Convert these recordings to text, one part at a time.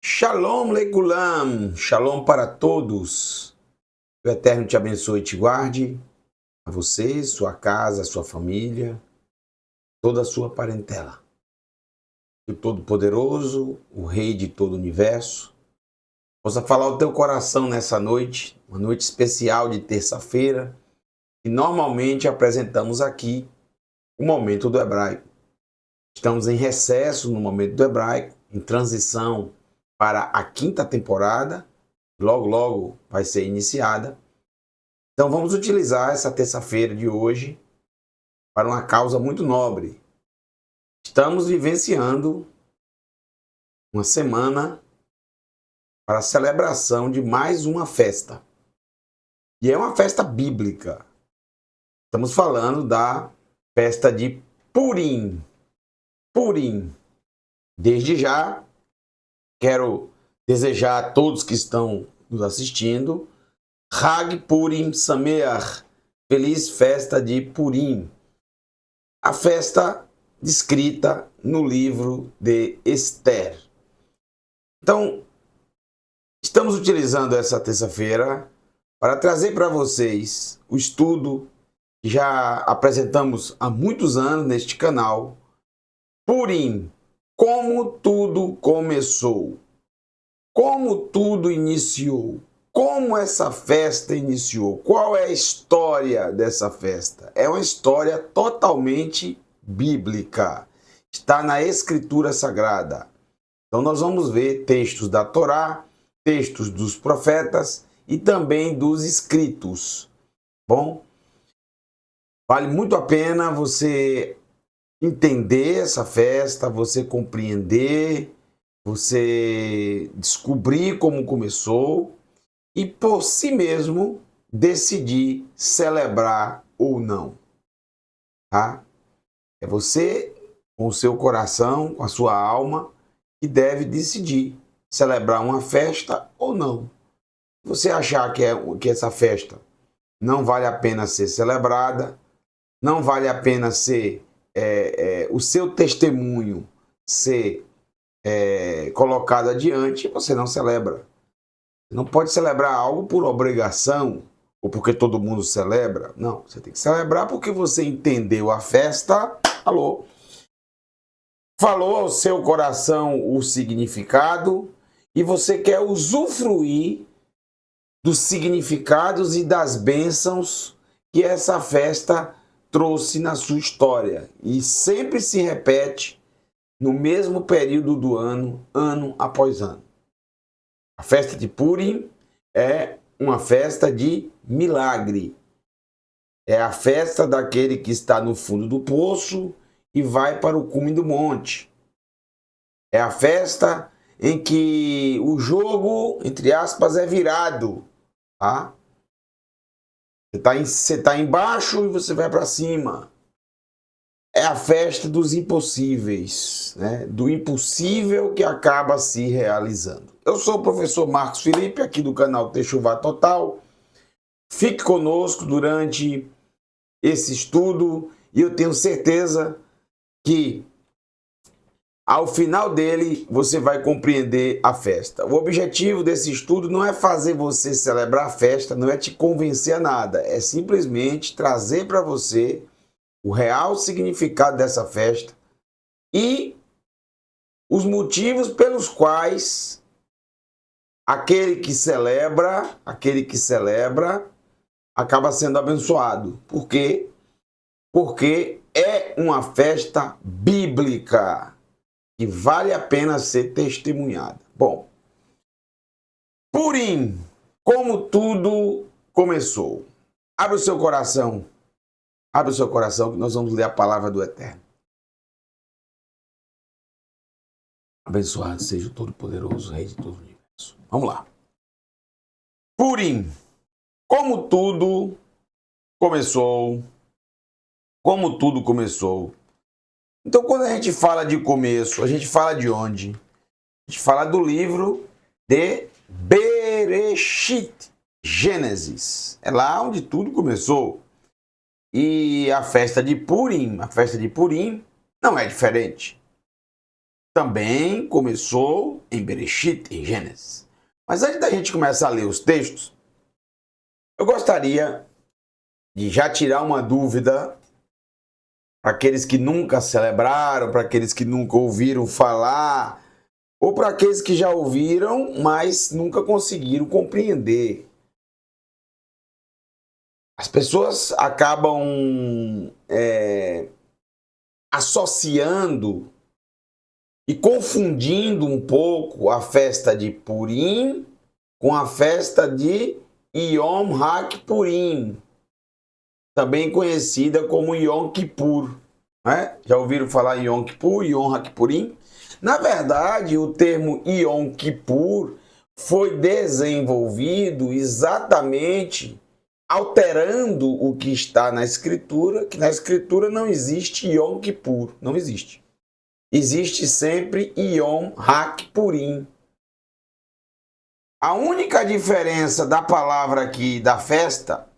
Shalom Leikulam, Shalom para todos. Que o Eterno te abençoe e te guarde, a você, sua casa, sua família, toda a sua parentela. Que o Todo-Poderoso, o Rei de todo o Universo, possa falar o teu coração nessa noite, uma noite especial de terça-feira, que normalmente apresentamos aqui o Momento do Hebraico. Estamos em recesso no Momento do Hebraico, em transição para a quinta temporada, logo vai ser iniciada. Então vamos utilizar essa terça-feira de hoje para uma causa muito nobre. Estamos vivenciando uma semana para a celebração de mais uma festa. E é uma festa bíblica. Estamos falando da festa de Purim. Purim. Desde já, quero desejar a todos que estão nos assistindo Hag Purim Sameach, feliz festa de Purim. A festa descrita no livro de Esther. Então, estamos utilizando essa terça-feira para trazer para vocês o estudo que já apresentamos há muitos anos neste canal. Purim, como tudo começou, como tudo iniciou. Como essa festa iniciou? Qual é a história dessa festa? É uma história totalmente bíblica. Está na Escritura Sagrada. Então nós vamos ver textos da Torá, textos dos profetas e também dos escritos. Bom, vale muito a pena você entender essa festa, você compreender, você descobrir como começou e por si mesmo decidir celebrar ou não. Tá? É você, com o seu coração, com a sua alma, que deve decidir celebrar uma festa ou não. Se você achar que essa festa não vale a pena ser celebrada, não vale a pena ser o seu testemunho ser colocado adiante, você não celebra. Não pode celebrar algo por obrigação ou porque todo mundo celebra. Não, você tem que celebrar porque você entendeu a festa. Falou ao seu coração o significado e você quer usufruir dos significados e das bênçãos que essa festa trouxe na sua história. E sempre se repete no mesmo período do ano, ano após ano. A festa de Purim é uma festa de milagre. É a festa daquele que está no fundo do poço e vai para o cume do monte. É a festa em que o jogo, entre aspas, é virado. Tá? Você está embaixo e você vai para cima. É a festa dos impossíveis, né? Do impossível que acaba se realizando. Eu sou o professor Marcos Felipe, aqui do canal Techuvá Total. Fique conosco durante esse estudo e eu tenho certeza que ao final dele você vai compreender a festa. O objetivo desse estudo não é fazer você celebrar a festa, não é te convencer a nada, é simplesmente trazer para você o real significado dessa festa e os motivos pelos quais aquele que celebra acaba sendo abençoado. Por quê? Porque é uma festa bíblica que vale a pena ser testemunhada. Bom, Purim, como tudo começou. Abre o seu coração que nós vamos ler a palavra do Eterno. Abençoado seja o Todo-Poderoso, Rei de todo o Universo. Vamos lá. Purim, como tudo começou. Como tudo começou. Então, quando a gente fala de começo, a gente fala de onde? A gente fala do livro de Bereshit, Gênesis. É lá onde tudo começou. E a festa de Purim não é diferente. também começou em Bereshit, em Gênesis. Mas antes da gente começar a ler os textos, eu gostaria de já tirar uma dúvida para aqueles que nunca celebraram, para aqueles que nunca ouviram falar, ou para aqueles que já ouviram, mas nunca conseguiram compreender. As pessoas acabam associando e confundindo um pouco a festa de Purim com a festa de Yom HaKippurim, também conhecida como Yom Kippur. Né? Já ouviram falar em Yom Kippur, Yom HaKippurim? Na verdade, o termo Yom Kippur foi desenvolvido exatamente alterando o que está na Escritura, que na Escritura não existe Yom Kippur, não existe. Existe sempre Yom HaKippurim. A única diferença da palavra aqui, da festa,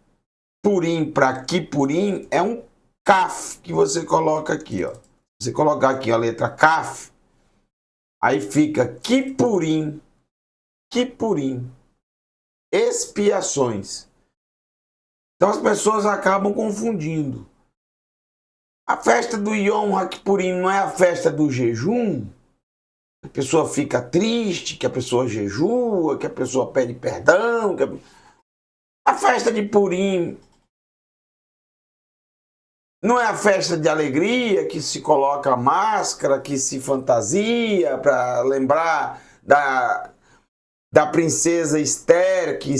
Purim para Kippurim, é um Kaf que você coloca aqui, ó. Você colocar aqui a letra Kaf, aí fica Kippurim, Kippurim, expiações. Então as pessoas acabam confundindo. A festa do Yom HaKippurim não é a festa do jejum? A pessoa fica triste, que a pessoa jejua, que a pessoa pede perdão. A festa de Purim não é a festa de alegria, que se coloca máscara, que se fantasia para lembrar da princesa Esther, que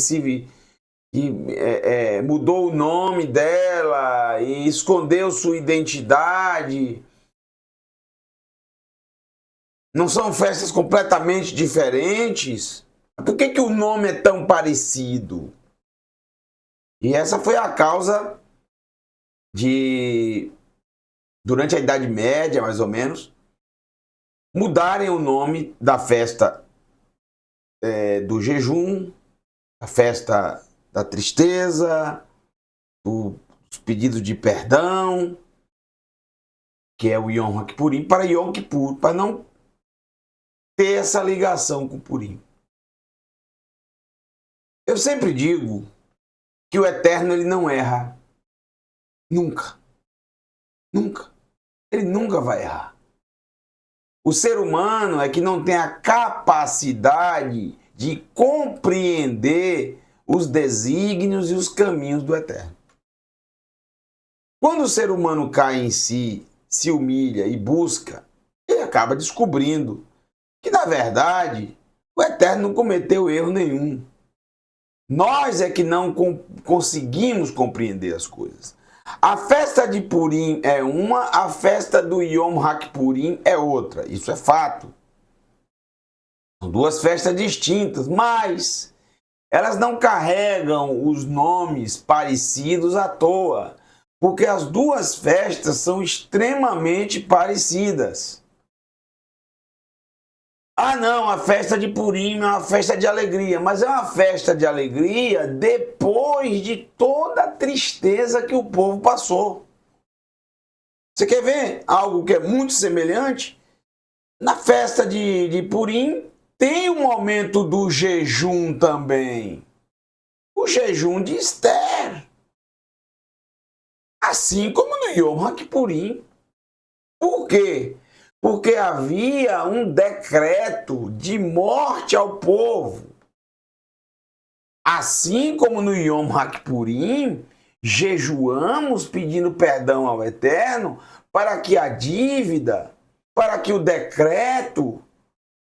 mudou o nome dela e escondeu sua identidade. Não são festas completamente diferentes? Por que o nome é tão parecido? E essa foi a causa de, durante a Idade Média, mais ou menos, mudarem o nome da festa do jejum, a festa da tristeza, dos pedidos de perdão, que é o Yom HaKippurim, para Yom Kippur, para não ter essa ligação com o Purim. Eu sempre digo que o Eterno ele não erra. Nunca. Nunca. Ele nunca vai errar. O ser humano é que não tem a capacidade de compreender os desígnios e os caminhos do Eterno. Quando o ser humano cai em si, se humilha e busca, ele acaba descobrindo que, na verdade, o Eterno não cometeu erro nenhum. Nós é que não conseguimos compreender as coisas. A festa de Purim é uma, a festa do Yom HaKippurim é outra. Isso é fato. São duas festas distintas, mas elas não carregam os nomes parecidos à toa, porque as duas festas são extremamente parecidas. Ah, não, a festa de Purim é uma festa de alegria, mas é uma festa de alegria depois de toda a tristeza que o povo passou. Você quer ver algo que é muito semelhante? Na festa de Purim tem um momento do jejum também. O jejum de Esther. Assim como no Yom HaKippurim. Por quê? Porque havia um decreto de morte ao povo. Assim como no Yom HaKippurim, jejuamos pedindo perdão ao Eterno para que a dívida, para que o decreto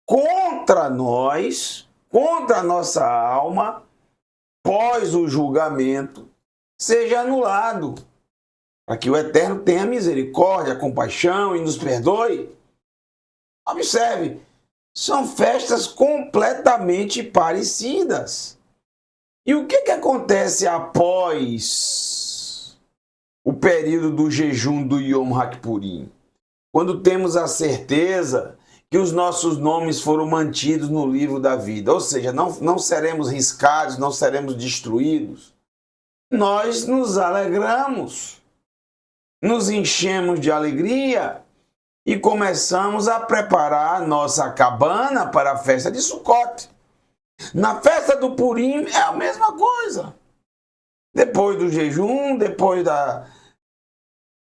contra nós, contra a nossa alma, pós o julgamento, seja anulado. Para que o Eterno tenha misericórdia, compaixão e nos perdoe. Observe, são festas completamente parecidas. E o que acontece após o período do jejum do Yom HaKippurim? Quando temos a certeza que os nossos nomes foram mantidos no livro da vida, ou seja, não seremos riscados, não seremos destruídos, nós nos alegramos, nos enchemos de alegria e começamos a preparar nossa cabana para a festa de Sucote. Na festa do Purim é a mesma coisa. Depois do jejum,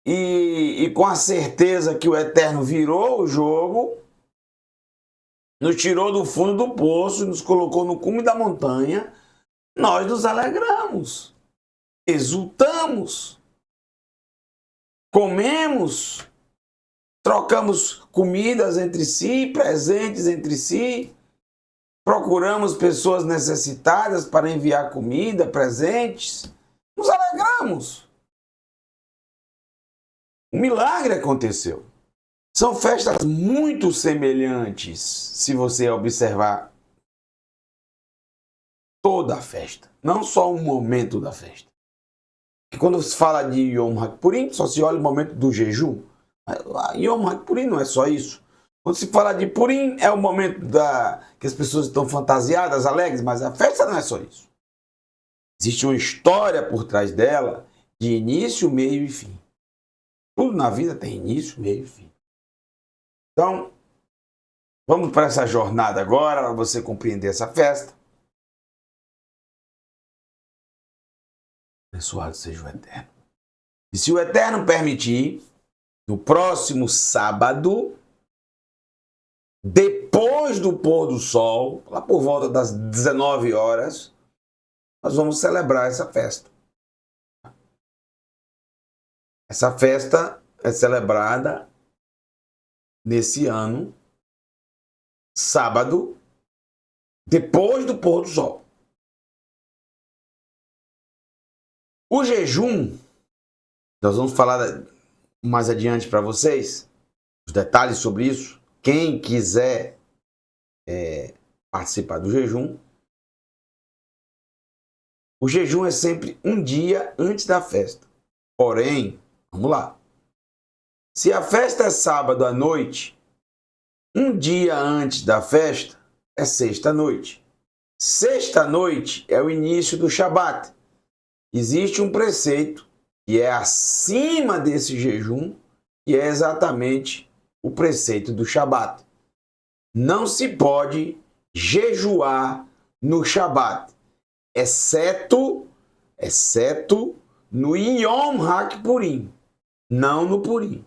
e com a certeza que o Eterno virou o jogo, nos tirou do fundo do poço, nos colocou no cume da montanha, nós nos alegramos, exultamos, comemos, trocamos comidas entre si, presentes entre si, procuramos pessoas necessitadas para enviar comida, presentes, nos alegramos. Um milagre aconteceu. São festas muito semelhantes, se você observar toda a festa, não só um momento da festa. E quando se fala de Yom HaKippurim, só se olha o momento do jejum. Yom HaKippurim não é só isso. Quando se fala de Purim, é o momento que as pessoas estão fantasiadas, alegres, mas a festa não é só isso. Existe uma história por trás dela, de início, meio e fim. Tudo na vida tem início, meio e fim. Então, vamos para essa jornada agora, para você compreender essa festa. Abençoado seja o Eterno. E se o Eterno permitir, no próximo sábado, depois do pôr do sol, lá por volta das 19 horas, nós vamos celebrar essa festa. Essa festa é celebrada nesse ano, sábado, depois do pôr do sol. O jejum, nós vamos falar mais adiante para vocês, os detalhes sobre isso. Quem quiser participar do jejum, o jejum é sempre um dia antes da festa. Porém, vamos lá. Se a festa é sábado à noite, um dia antes da festa é sexta-noite. Sexta-noite é o início do Shabat. Existe um preceito que é acima desse jejum, e é exatamente o preceito do Shabat. Não se pode jejuar no Shabat, exceto no Yom HaKippurim, não no Purim.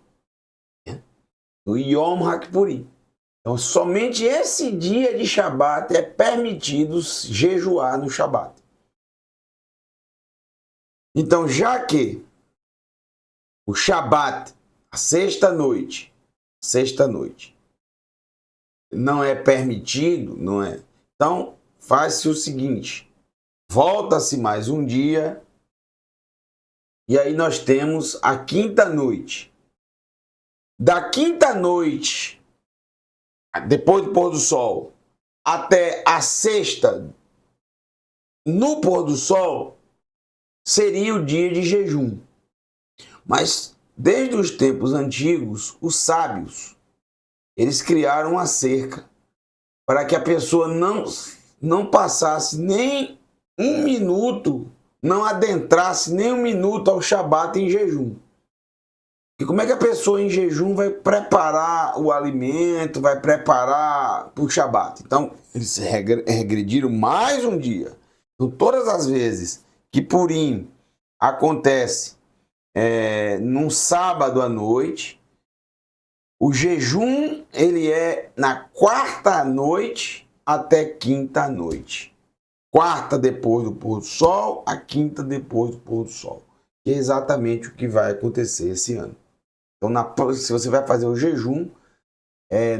No Yom HaKippurim. Então, somente esse dia de Shabat é permitido jejuar no Shabat. Então, já que o Shabat, a sexta-noite, não é permitido, não é? Então, faz-se o seguinte, volta-se mais um dia, e aí nós temos a quinta-noite. Da quinta-noite, depois do pôr do sol, até a sexta, no pôr do sol, seria o dia de jejum. Mas, desde os tempos antigos, os sábios, eles criaram uma cerca para que a pessoa não passasse nem um minuto, não adentrasse nem um minuto ao Shabat em jejum. E como é que a pessoa em jejum vai preparar o alimento, vai preparar para o Shabat? Então, eles regrediram mais um dia. Então, todas as vezes que Purim acontece num sábado à noite, o jejum ele é na quarta noite até quinta noite. Quarta depois do pôr do sol, a quinta depois do pôr do sol. Que é exatamente o que vai acontecer esse ano. Então, se você vai fazer o jejum,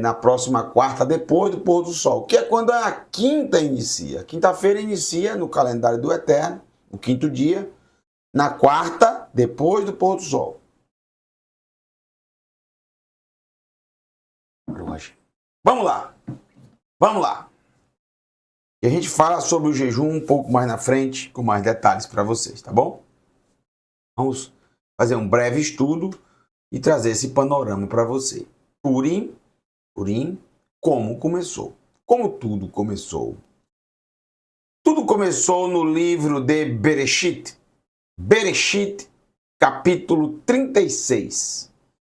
na próxima quarta depois do pôr do sol, que é quando a quinta inicia. Quinta-feira inicia no calendário do Eterno, o quinto dia, na quarta depois do pôr do sol. Vamos lá. E a gente fala sobre o jejum um pouco mais na frente, com mais detalhes para vocês, tá bom? Vamos fazer um breve estudo e trazer esse panorama para você. Purim, como começou? Como tudo começou? Tudo começou no livro de Bereshit, capítulo 36.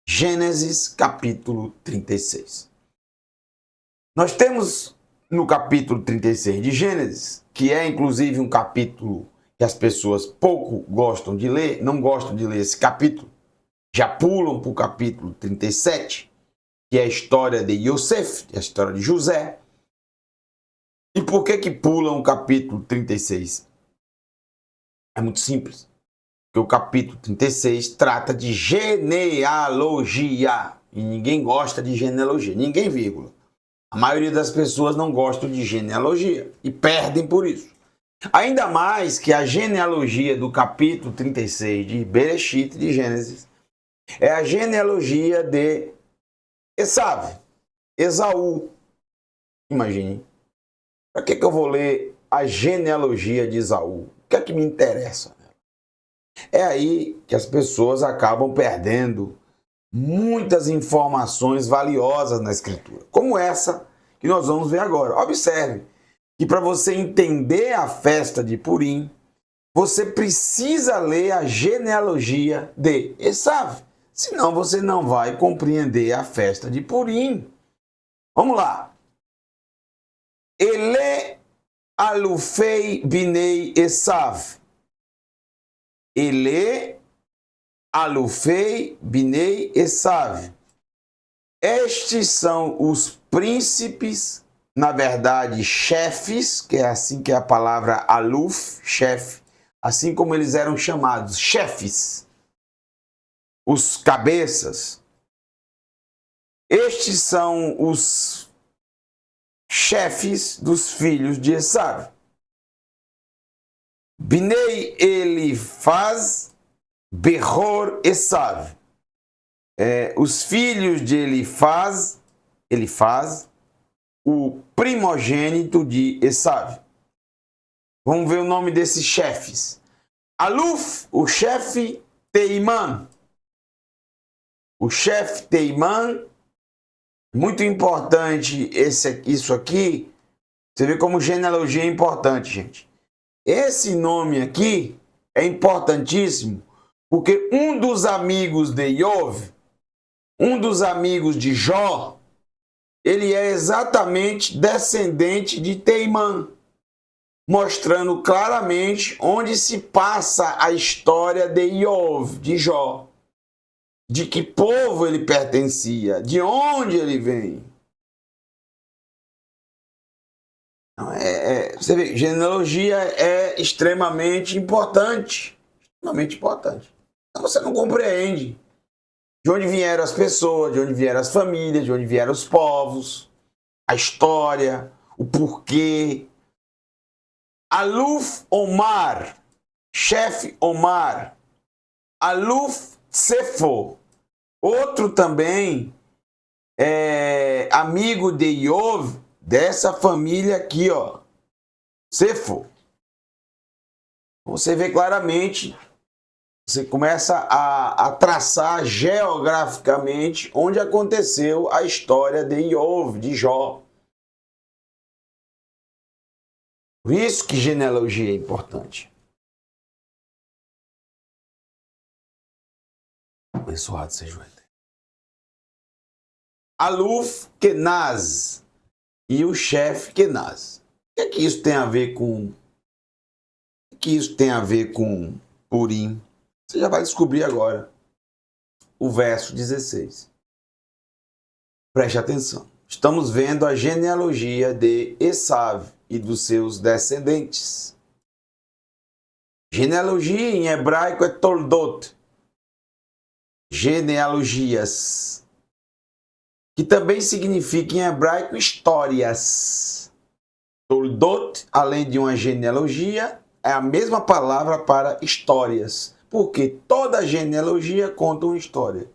Gênesis capítulo 36. Nós temos no capítulo 36 de Gênesis, que é inclusive um capítulo que as pessoas pouco gostam de ler, não gostam de ler esse capítulo, já pulam para o capítulo 37, que é a história de Yosef, a história de José. E por que pulam o capítulo 36? É muito simples. Porque o capítulo 36 trata de genealogia. E ninguém gosta de genealogia. Ninguém, vírgula. A maioria das pessoas não gostam de genealogia e perdem por isso. Ainda mais que a genealogia do capítulo 36 de Bereshit, de Gênesis, é a genealogia de Esaú. Imagine. Para que eu vou ler a genealogia de Esaú? O que é que me interessa? É aí que as pessoas acabam perdendo muitas informações valiosas na Escritura, como essa que nós vamos ver agora. Observe que para você entender a festa de Purim, você precisa ler a genealogia de Esaú, senão você não vai compreender a festa de Purim. Vamos lá. Ele alufei binei Esaú. Ele alufei binei Esaú. Estes são os príncipes, na verdade, chefes, que é assim que é a palavra aluf, chefe, assim como eles eram chamados, chefes, os cabeças. Estes são os chefes dos filhos de Esaú. Binei Elifaz, Behor Esaú. Os filhos de Elifaz, o primogênito de Esaú. Vamos ver o nome desses chefes. Aluf, o chefe Teimã. O chefe Teimã, muito importante isso aqui. Você vê como genealogia é importante, gente. Esse nome aqui é importantíssimo, porque um dos amigos de Iov, um dos amigos de Jó, ele é exatamente descendente de Teimã, mostrando claramente onde se passa a história de Iov, de Jó, de que povo ele pertencia, de onde ele vem. Você vê, genealogia é extremamente importante. Extremamente importante. Então você não compreende de onde vieram as pessoas, de onde vieram as famílias, de onde vieram os povos, a história, o porquê. Aluf Omar, chefe Omar. Aluf Tsefo, outro também amigo de Iov, dessa família aqui, ó, Tsefo. Você vê claramente, você começa a traçar geograficamente onde aconteceu a história de Iov, de Jó. Por isso que genealogia é importante. Abençoado seja o Eterno. Aluf Kenaz e o chefe Kenaz. O que é que isso tem a ver com... O que isso tem a ver com Purim? Você já vai descobrir agora. O verso 16. Preste atenção. Estamos vendo a genealogia de Esaú e dos seus descendentes. Genealogia em hebraico é Toldot. Genealogias. Que também significa em hebraico histórias. Toldot, além de uma genealogia, é a mesma palavra para histórias. Porque toda genealogia conta uma história.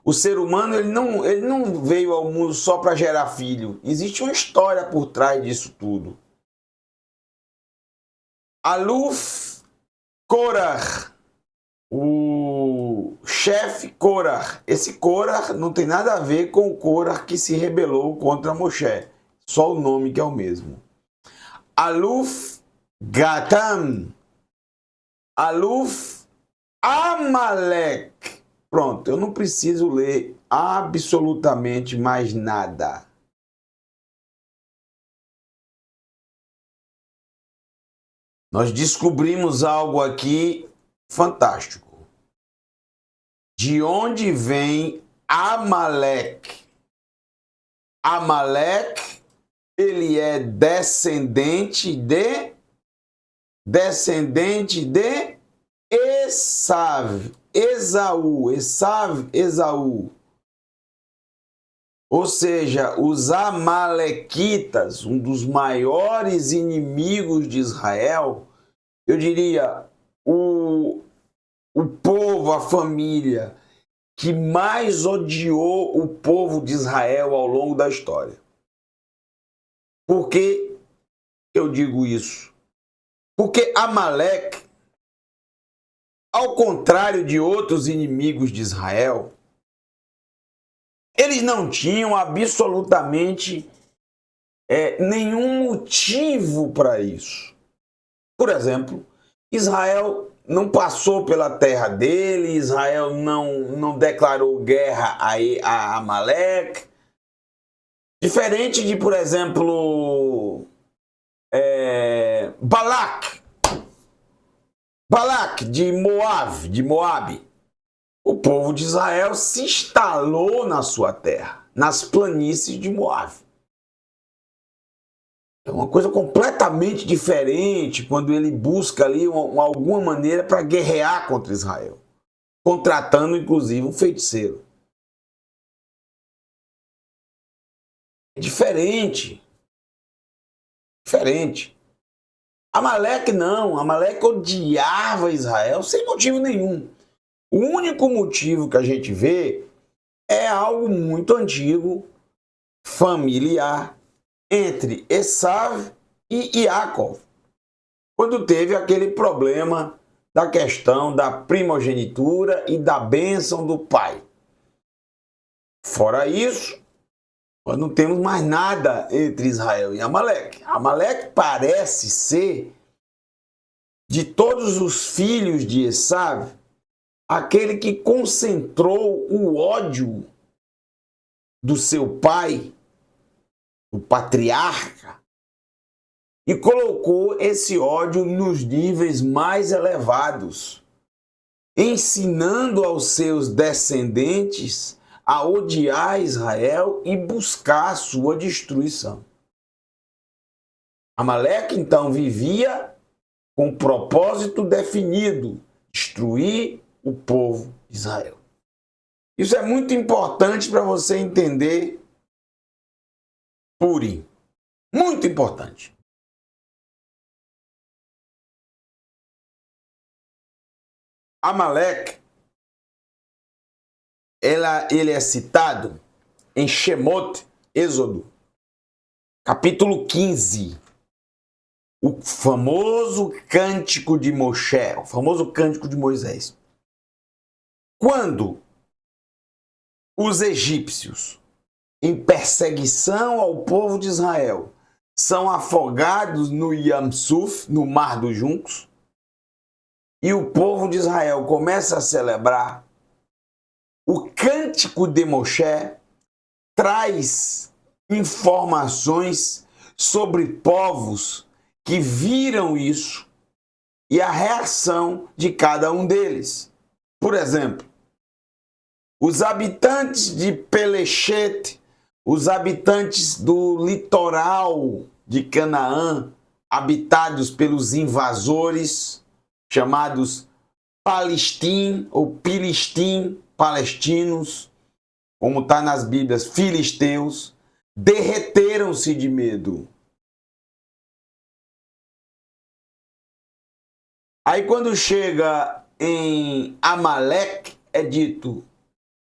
O ser humano ele não veio ao mundo só para gerar filho. Existe uma história por trás disso tudo. Aluf Korah, o chefe Korah. Esse Korah não tem nada a ver com o Korah que se rebelou contra Moshe. Só o nome que é o mesmo. Aluf Gatam. Aluf Amalek. Pronto, eu não preciso ler absolutamente mais nada. Nós descobrimos algo aqui fantástico. De onde vem Amaleque? Amaleque, ele é descendente de Esaú. Ou seja, os amalequitas, um dos maiores inimigos de Israel, eu diria, o povo, a família que mais odiou o povo de Israel ao longo da história. Por que eu digo isso? Porque Amaleque, ao contrário de outros inimigos de Israel, eles não tinham absolutamente nenhum motivo para isso. Por exemplo, Israel não passou pela terra dele, Israel não declarou guerra a Amaleque. Diferente de, por exemplo, Balac de Moabe. O povo de Israel se instalou na sua terra, nas planícies de Moabe. É uma coisa completamente diferente quando ele busca ali alguma maneira para guerrear contra Israel, contratando inclusive um feiticeiro. É diferente. Amaleque não, Amaleque odiava Israel sem motivo nenhum. O único motivo que a gente vê é algo muito antigo, familiar, entre Esaú e Jacó, quando teve aquele problema da questão da primogenitura e da bênção do pai. Fora isso, nós não temos mais nada entre Israel e Amaleque. Amaleque parece ser, de todos os filhos de Esaú, aquele que concentrou o ódio do seu pai, o patriarca, e colocou esse ódio nos níveis mais elevados, ensinando aos seus descendentes a odiar Israel e buscar a sua destruição. Amaleque, então, vivia com um propósito definido: destruir o povo de Israel. Isso é muito importante para você entender Purim. Muito importante. Amaleque, ele é citado em Shemot, Êxodo, capítulo 15. O famoso cântico de Moshe, o famoso cântico de Moisés. Quando os egípcios, em perseguição ao povo de Israel, são afogados no Yam Suf, no Mar dos Juncos, e o povo de Israel começa a celebrar, o cântico de Moshe traz informações sobre povos que viram isso e a reação de cada um deles. Por exemplo, os habitantes de Pelechete, os habitantes do litoral de Canaã, habitados pelos invasores, chamados Palestim ou Pilistim, palestinos, como está nas Bíblias, filisteus, derreteram-se de medo. Aí quando chega em Amaleque, é dito,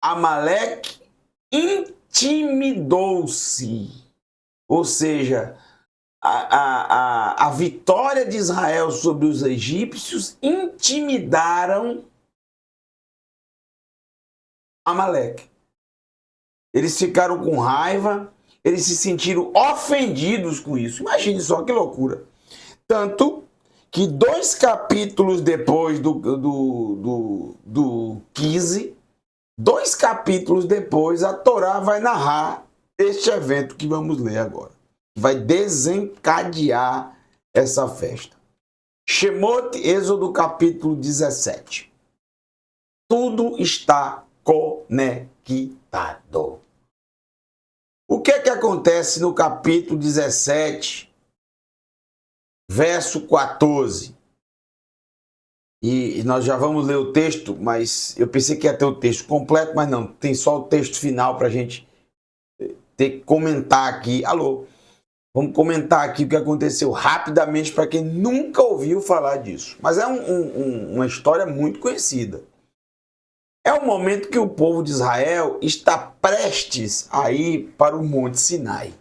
Amaleque intimidou-se. Ou seja, a vitória de Israel sobre os egípcios intimidaram Amaleque. Eles ficaram com raiva, eles se sentiram ofendidos com isso. Imagine só que loucura. Tanto que 2 capítulos depois do 15, 2 capítulos depois, a Torá vai narrar este evento que vamos ler agora. Vai desencadear essa festa. Shemot, Êxodo capítulo 17. Tudo está conectado. O que é que acontece no capítulo 17, verso 14? E nós já vamos ler o texto, mas eu pensei que ia ter o texto completo, mas não, tem só o texto final para a gente ter que comentar aqui. Alô, vamos comentar aqui o que aconteceu rapidamente para quem nunca ouviu falar disso. Mas é uma história muito conhecida. É o momento que o povo de Israel está prestes a ir para o Monte Sinai.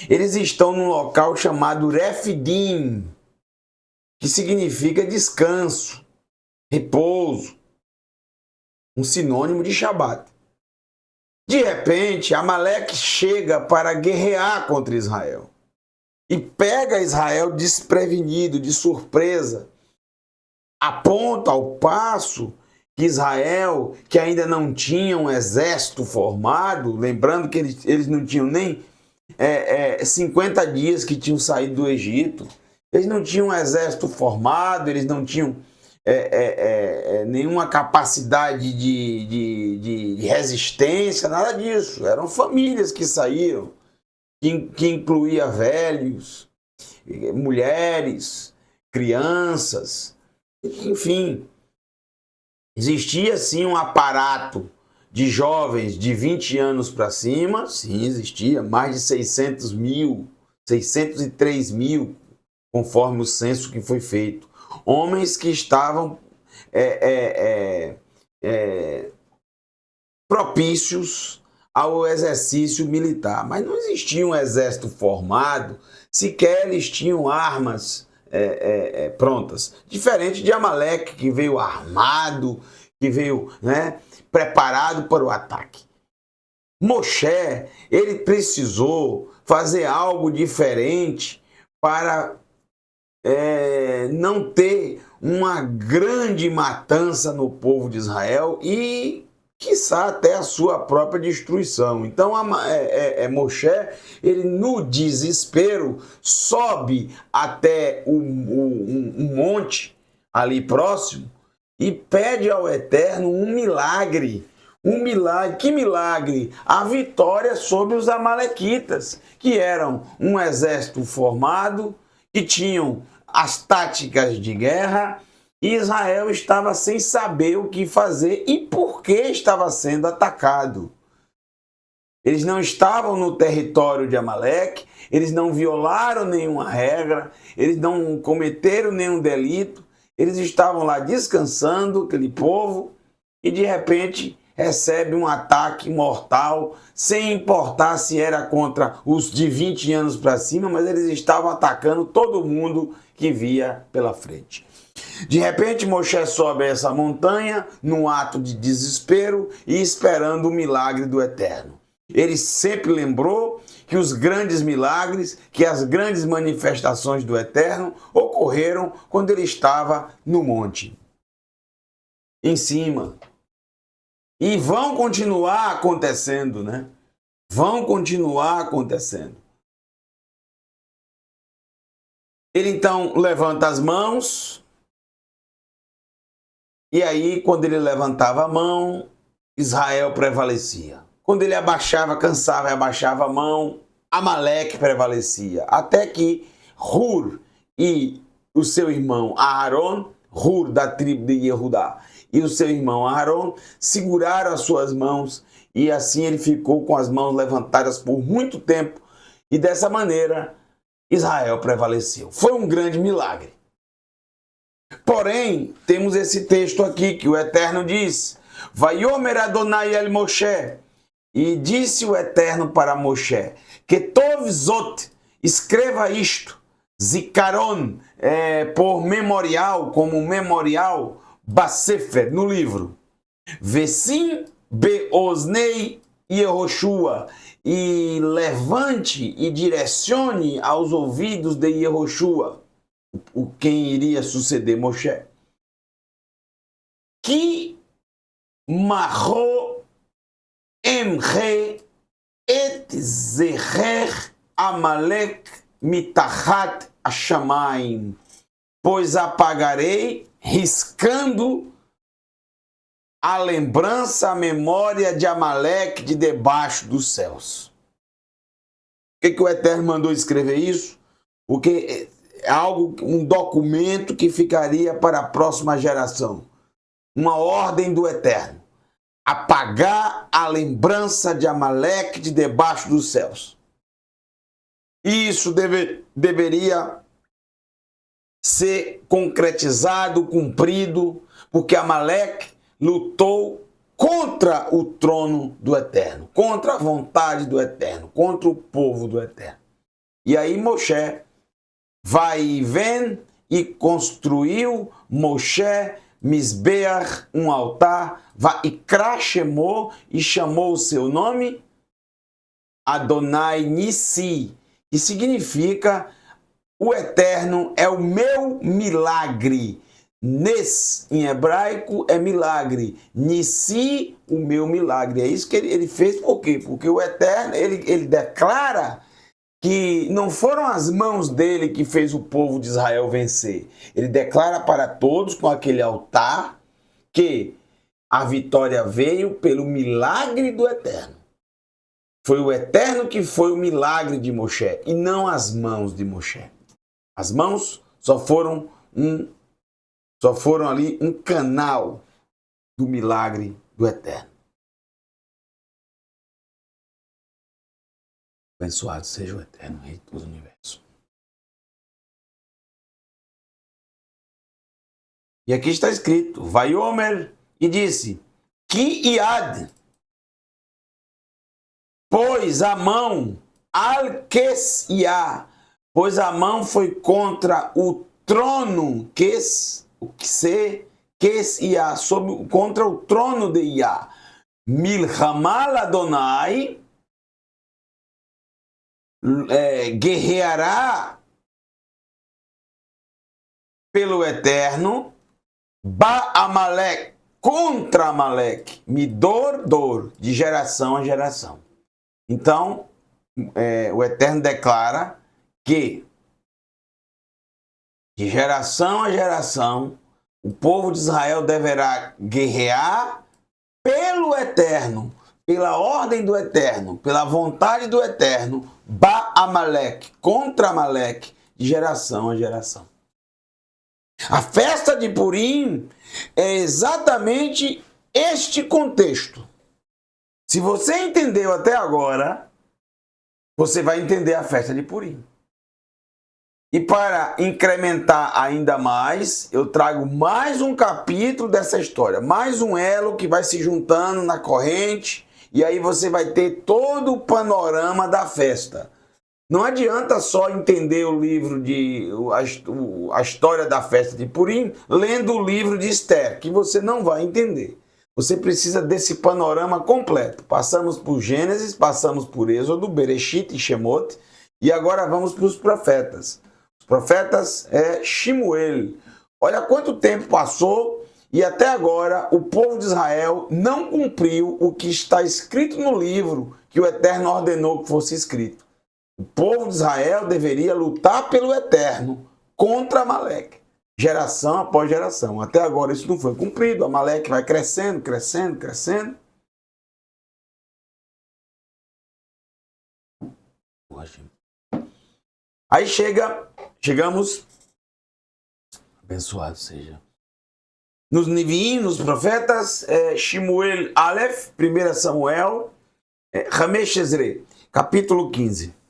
Eles estão num local chamado Refidim, que significa descanso, repouso, um sinônimo de Shabat. De repente, Amaleque chega para guerrear contra Israel e pega Israel desprevenido, de surpresa, aponta ao passo que Israel, que ainda não tinha um exército formado, lembrando que eles não tinham nem 50 dias que tinham saído do Egito, eles não tinham um exército formado, eles não tinham nenhuma capacidade de resistência, nada disso. Eram famílias que saíram, que incluía velhos, mulheres, crianças, enfim. Existia sim um aparato de jovens de 20 anos para cima, sim, existia, mais de 600 mil, 603 mil, conforme o censo que foi feito. Homens que estavam propícios ao exercício militar. Mas não existia um exército formado, sequer eles tinham armas prontas. Diferente de Amaleque, que veio armado, que veio preparado para o ataque. Moshe, ele precisou fazer algo diferente para não ter uma grande matança no povo de Israel e, quiçá, até a sua própria destruição. Então, Moshe, ele no desespero, sobe até um monte ali próximo e pede ao Eterno um milagre. Um milagre. Que milagre? A vitória sobre os amalequitas, que eram um exército formado, que tinham as táticas de guerra, e Israel estava sem saber o que fazer e por que estava sendo atacado. Eles não estavam no território de Amaleque, eles não violaram nenhuma regra, eles não cometeram nenhum delito, eles estavam lá descansando, aquele povo, e de repente recebe um ataque mortal, sem importar se era contra os de 20 anos para cima, mas eles estavam atacando todo mundo que via pela frente. De repente, Moshe sobe essa montanha num ato de desespero e esperando o milagre do Eterno. Ele sempre lembrou que os grandes milagres, que as grandes manifestações do Eterno ocorreram quando ele estava no monte, em cima. E vão continuar acontecendo, né? Vão continuar acontecendo. Ele então levanta as mãos, e aí, quando ele levantava a mão, Israel prevalecia. Quando ele abaixava, cansava e abaixava a mão, Amaleque prevalecia. Até que Hur e o seu irmão Aharon, Hur da tribo de Yehudá, e o seu irmão Aharon seguraram as suas mãos, e assim ele ficou com as mãos levantadas por muito tempo, e dessa maneira Israel prevaleceu. Foi um grande milagre. Porém, temos esse texto aqui que o Eterno diz: Vayomer Adonai el Moshe, e disse o Eterno para Moshe, que Tov Zot, escreva isto, Zikaron, por memorial, como memorial, Basefer, no livro. Vesim beoznei Yehoshua, e levante e direcione aos ouvidos de Yehoshua, quem iria suceder Moshe. Que marro Emre et zerer Amalek mitachat Hashamayim, pois apagarei, riscando a lembrança, a memória de Amaleque de debaixo dos céus. Por que o Eterno mandou escrever isso? Porque é algo, um documento que ficaria para a próxima geração. Uma ordem do Eterno. Apagar a lembrança de Amaleque de debaixo dos céus. E isso deveria ser concretizado, cumprido, porque Amaleque lutou contra o trono do Eterno, contra a vontade do Eterno, contra o povo do Eterno. E aí Moshe vai e vem e construiu Moshe Misbeach, um altar, Vaikra Shemo, e chamou o seu nome Adonai Nissi, que significa o Eterno é o meu milagre. Nes, em hebraico, é milagre. Nissi, o meu milagre. É isso que ele fez, por quê? Porque o Eterno, ele declara que não foram as mãos dele que fez o povo de Israel vencer. Ele declara para todos, com aquele altar, que a vitória veio pelo milagre do Eterno. Foi o Eterno que foi o milagre de Moshe, e não as mãos de Moshe. As mãos só foram ali um canal do milagre do Eterno. Abençoado seja o Eterno, Rei de todo o universo. E aqui está escrito, Vaiomer, e disse, Ki Iad, pois a mão, Al-Kes-Iá, pois a mão foi contra o trono, Kes-Iá, contra o trono de Iá. Milchamal Adonai, guerreará pelo Eterno, Ba-Amalek, contra Amaleque, Midor, de geração a geração. Então, o Eterno declara que, de geração a geração, o povo de Israel deverá guerrear pelo Eterno, pela ordem do Eterno, pela vontade do Eterno, Ba-Amalek, contra Amaleque, de geração a geração. A festa de Purim é exatamente este contexto. Se você entendeu até agora, você vai entender a festa de Purim. E para incrementar ainda mais, eu trago mais um capítulo dessa história, mais um elo que vai se juntando na corrente, e aí você vai ter todo o panorama da festa. Não adianta só entender o livro a história da festa de Purim lendo o livro de Esther, que você não vai entender. Você precisa desse panorama completo. Passamos por Gênesis, passamos por Êxodo, Bereshit e Shemot, e agora vamos para os profetas. Os profetas é Shemuel. Olha quanto tempo passou e até agora o povo de Israel não cumpriu o que está escrito no livro que o Eterno ordenou que fosse escrito. O povo de Israel deveria lutar pelo Eterno contra Amaleque, geração após geração. Até agora isso não foi cumprido. Amaleque vai crescendo, crescendo, crescendo. Aí chegamos, abençoado seja, nos Neviim, nos profetas, Shemuel Aleph, 1 Samuel, Hamesh Ezre, capítulo 15.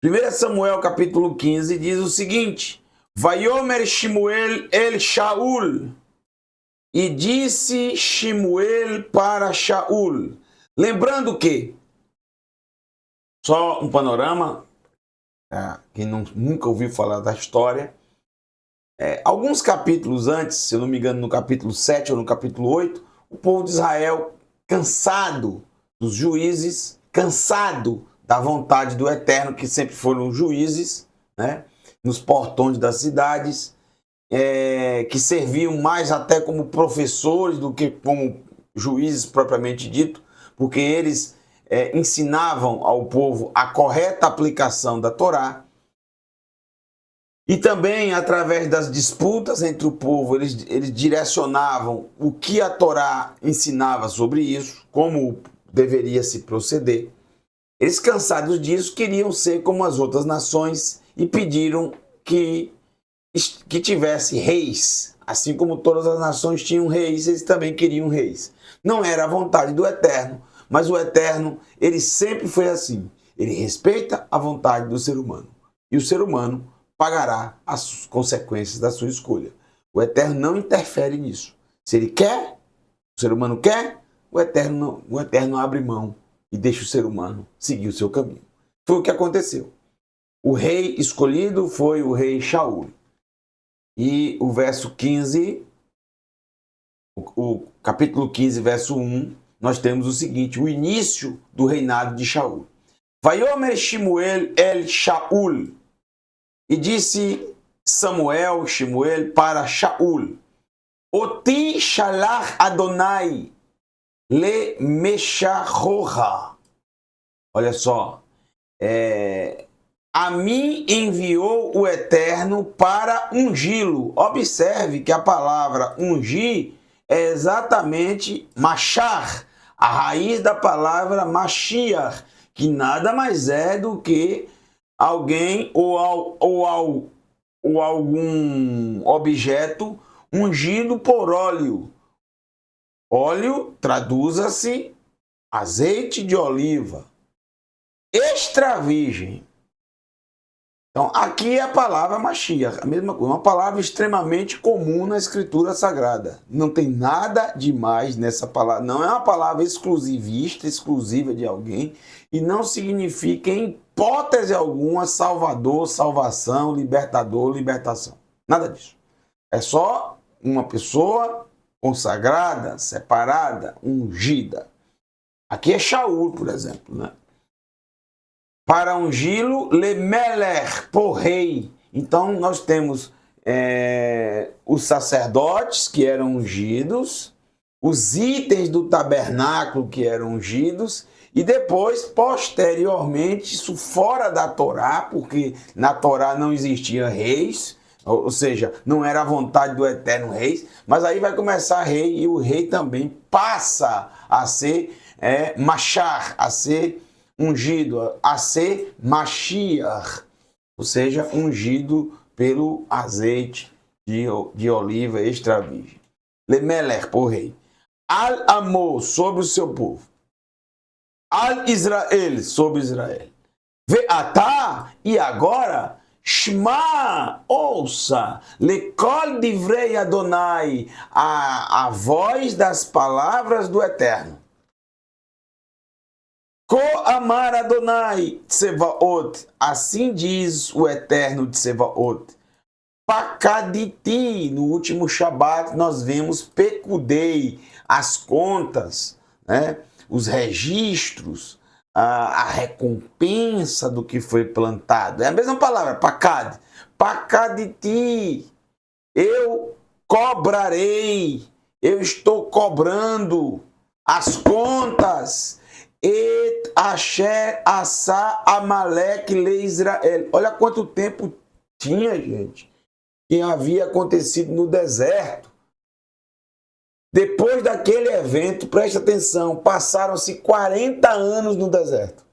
1 Samuel, capítulo 15, diz o seguinte, Vaiomer Shemuel el Shaul, e disse Shemuel para Shaul, lembrando que, só um panorama, quem nunca ouviu falar da história, alguns capítulos antes, se eu não me engano, no capítulo 7 ou no capítulo 8, o povo de Israel, cansado dos juízes, cansado da vontade do Eterno, que sempre foram juízes, né, nos portões das cidades, que serviam mais até como professores do que como juízes propriamente dito, porque eles ensinavam ao povo a correta aplicação da Torá. E também, através das disputas entre o povo, eles direcionavam o que a Torá ensinava sobre isso, como deveria se proceder. Eles, cansados disso, queriam ser como as outras nações e pediram que tivesse reis. Assim como todas as nações tinham reis, eles também queriam reis. Não era a vontade do Eterno, mas o Eterno, ele sempre foi assim. Ele respeita a vontade do ser humano. E o ser humano pagará as consequências da sua escolha. O Eterno não interfere nisso. Se ele quer, o ser humano quer, o Eterno abre mão e deixa o ser humano seguir o seu caminho. Foi o que aconteceu. O rei escolhido foi o rei Shaul. E o verso 15, o capítulo 15, verso 1, nós temos o seguinte, o início do reinado de Shaul. Vaiomer Shemuel el Shaul, e disse Shemuel para Shaul, Oti shalach Adonai le meshachocha. Olha só, a mim enviou o Eterno para ungí-lo. Observe que a palavra ungir é exatamente machar, a raiz da palavra Mashiach, que nada mais é do que alguém ou algum objeto ungido por óleo. Óleo traduz-se azeite de oliva, extra virgem. Então, aqui é a palavra Mashiach, a mesma coisa, uma palavra extremamente comum na Escritura Sagrada. Não tem nada demais nessa palavra, não é uma palavra exclusivista, exclusiva de alguém, e não significa, em hipótese alguma, salvador, salvação, libertador, libertação. Nada disso. É só uma pessoa consagrada, separada, ungida. Aqui é Shaul, por exemplo, né? Para ungí-lo, lemeler, por rei. Então, nós temos os sacerdotes que eram ungidos, os itens do tabernáculo que eram ungidos, e depois, posteriormente, isso fora da Torá, porque na Torá não existia reis, ou seja, não era a vontade do Eterno reis, mas aí vai começar rei, e o rei também passa a ser machar, a ser ungido, a ser Mashiach, ou seja, ungido pelo azeite de oliva extra virgem. Lemeler, por rei. Al-Amor, sobre o seu povo. Al-Israel, sobre Israel. Ve'atá, e agora, Shema, ouça, lekol divrei Adonai, a voz das palavras do Eterno. Ko-amar Adonai Tsevaot, assim diz o Eterno de Tsevaot. Pakaditi, no último Shabat nós vemos pecudei, as contas, né? Os registros, a recompensa do que foi plantado. É a mesma palavra, pakad. Pakaditi, eu cobrarei, eu estou cobrando as contas. Et Asher Asa Amalek Le Israel. Olha quanto tempo tinha, gente, que havia acontecido no deserto. Depois daquele evento, preste atenção, passaram-se 40 anos no deserto.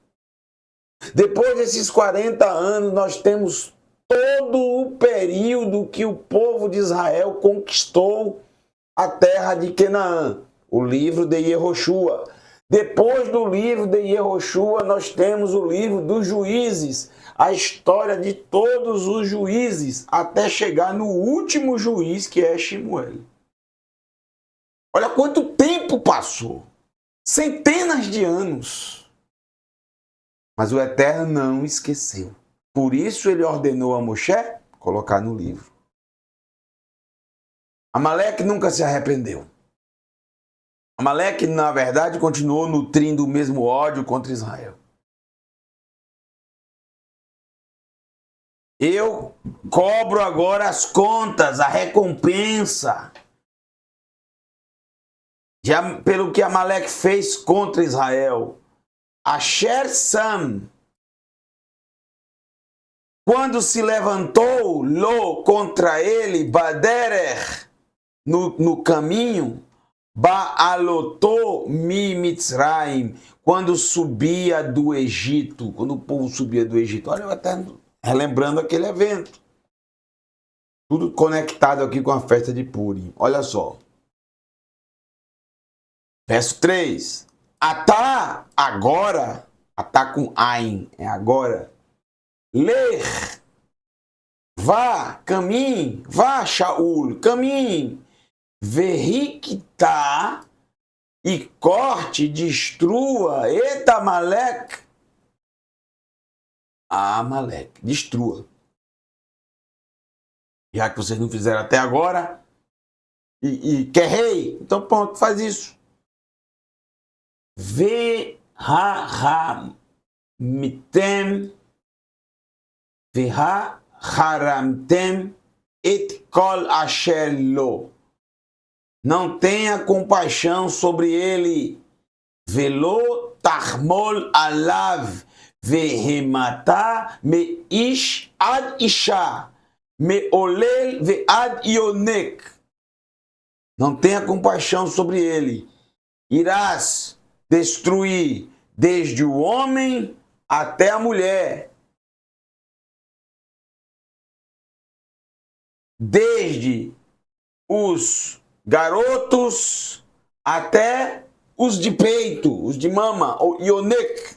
Depois desses 40 anos, nós temos todo o período que o povo de Israel conquistou a terra de Canaã, o livro de Yehoshua. Depois do livro de Yehoshua, nós temos o livro dos juízes, a história de todos os juízes, até chegar no último juiz, que é Shemuel. Olha quanto tempo passou. Centenas de anos. Mas o Eterno não esqueceu. Por isso ele ordenou a Moshe colocar no livro. Amaleque nunca se arrependeu. Amaleque, na verdade, continuou nutrindo o mesmo ódio contra Israel. Eu cobro agora as contas, a recompensa. pelo que Amaleque fez contra Israel. Asher Sam, quando se levantou Ló contra ele, Baderer, no caminho, Baalotô mi Mitzraim, quando subia do Egito, quando o povo subia do Egito. Olha, eu até relembrando aquele evento. Tudo conectado aqui com a festa de Purim. Olha só. Verso 3. Atá, agora, atá com Ain, é agora. Ler, vá, caminhe, vá, Shaul, caminhe. Verriquitá, e corte, destrua, eta Amaleque. Amaleque, destrua. Já que vocês não fizeram até agora, e quer rei, então pronto, faz isso. Ve-ha-ha-mitem, ve-ha-haramtem, et kol asher lo. Não tenha compaixão sobre ele. Velo tarmol alav, vehemata me ish ad isha. Meolel ve'ad ionek. Não tenha compaixão sobre ele. Irás destruir desde o homem até a mulher. Desde os garotos até os de peito, os de mama, ou ionek.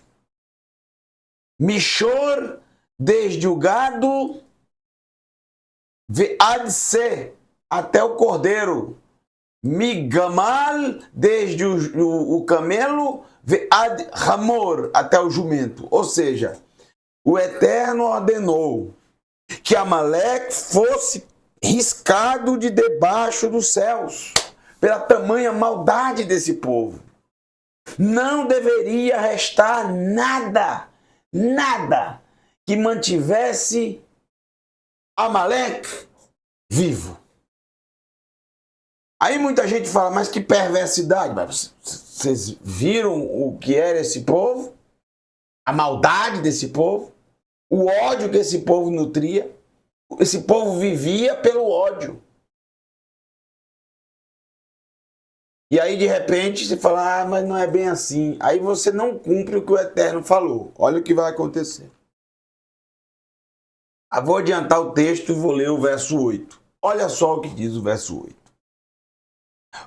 Mishor, desde o gado, ve'ad se, até o cordeiro. Migamal, desde o camelo, ve'ad hamor, até o jumento. Ou seja, o Eterno ordenou que Amaleque fosse riscado de debaixo dos céus, pela tamanha maldade desse povo. Não deveria restar nada, nada que mantivesse Amaleque vivo. Aí muita gente fala, mas que perversidade. Mas vocês viram o que era esse povo? A maldade desse povo? O ódio que esse povo nutria? Esse povo vivia pelo ódio. E aí de repente você fala, mas não é bem assim. Aí você não cumpre o que o Eterno falou. Olha o que vai acontecer. Eu vou adiantar o texto e vou ler o verso 8. Olha só o que diz o verso 8.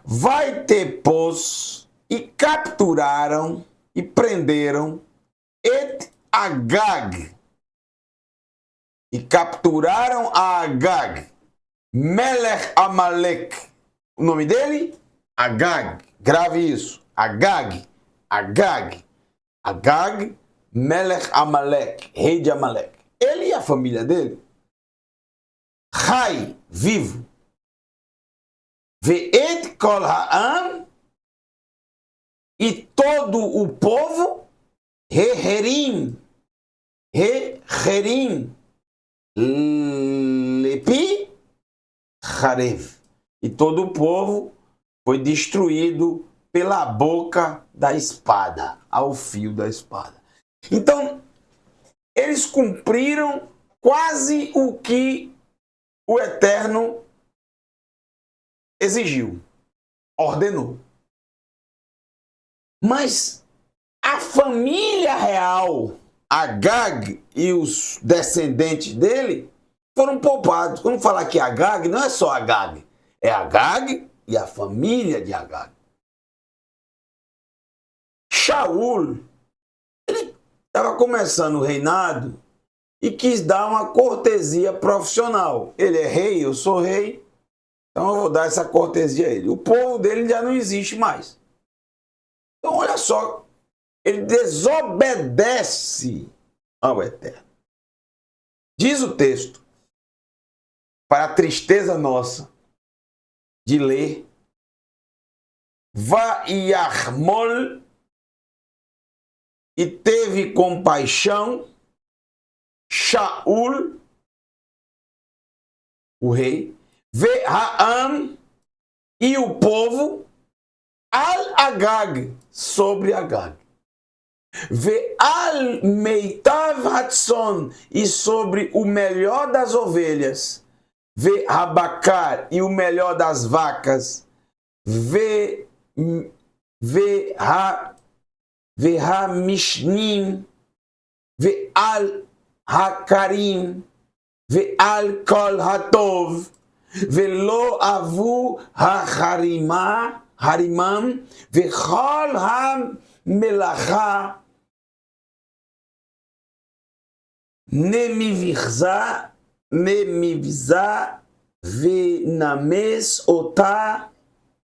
Vai ter, pois, e capturaram e prenderam Et Agag. E capturaram a Agag, Melech Amaleque. O nome dele? Agag. Grave isso. Agag. Agag. Agag, Melech Amaleque, rei de Amaleque. Ele e a família dele. Rai, vivo. Ve'et kol ha'am, e todo o povo, Reherim, Lepi, Harev. E todo o povo foi destruído pela boca da espada, ao fio da espada. Então, eles cumpriram quase o que o Eterno exigiu, ordenou. Mas a família real, Agag e os descendentes dele, foram poupados. Quando falar que Agag, não é só Agag, é Agag e a família de Agag. Shaul, ele estava começando o reinado e quis dar uma cortesia profissional. Ele é rei, eu sou rei, então eu vou dar essa cortesia a ele. O povo dele já não existe mais. Então olha só, ele desobedece ao Eterno. Diz o texto, para a tristeza nossa de ler, Vaiarmol, e teve compaixão, Shaul, o rei, Ve'ha'am, e o povo, al Agag, sobre Agag. Ve'al meitav hatson, e sobre o melhor das ovelhas. Ve'habakar, e o melhor das vacas. Ve'hamishnim, ve'al hakarim, ve'al kol hatov, ve'lo avu harimam, ve'chol ha-melacha, nemivza ve'names ota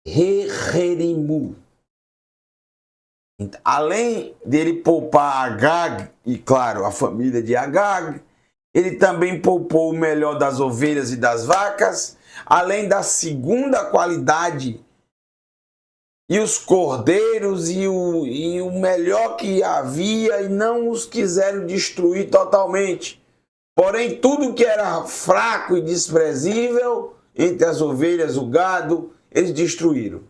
hecherimu. Além dele poupar Agag, e claro, a família de Agag, ele também poupou o melhor das ovelhas e das vacas, além da segunda qualidade, e os cordeiros e o melhor que havia, e não os quiseram destruir totalmente. Porém, tudo que era fraco e desprezível, entre as ovelhas, o gado, eles destruíram.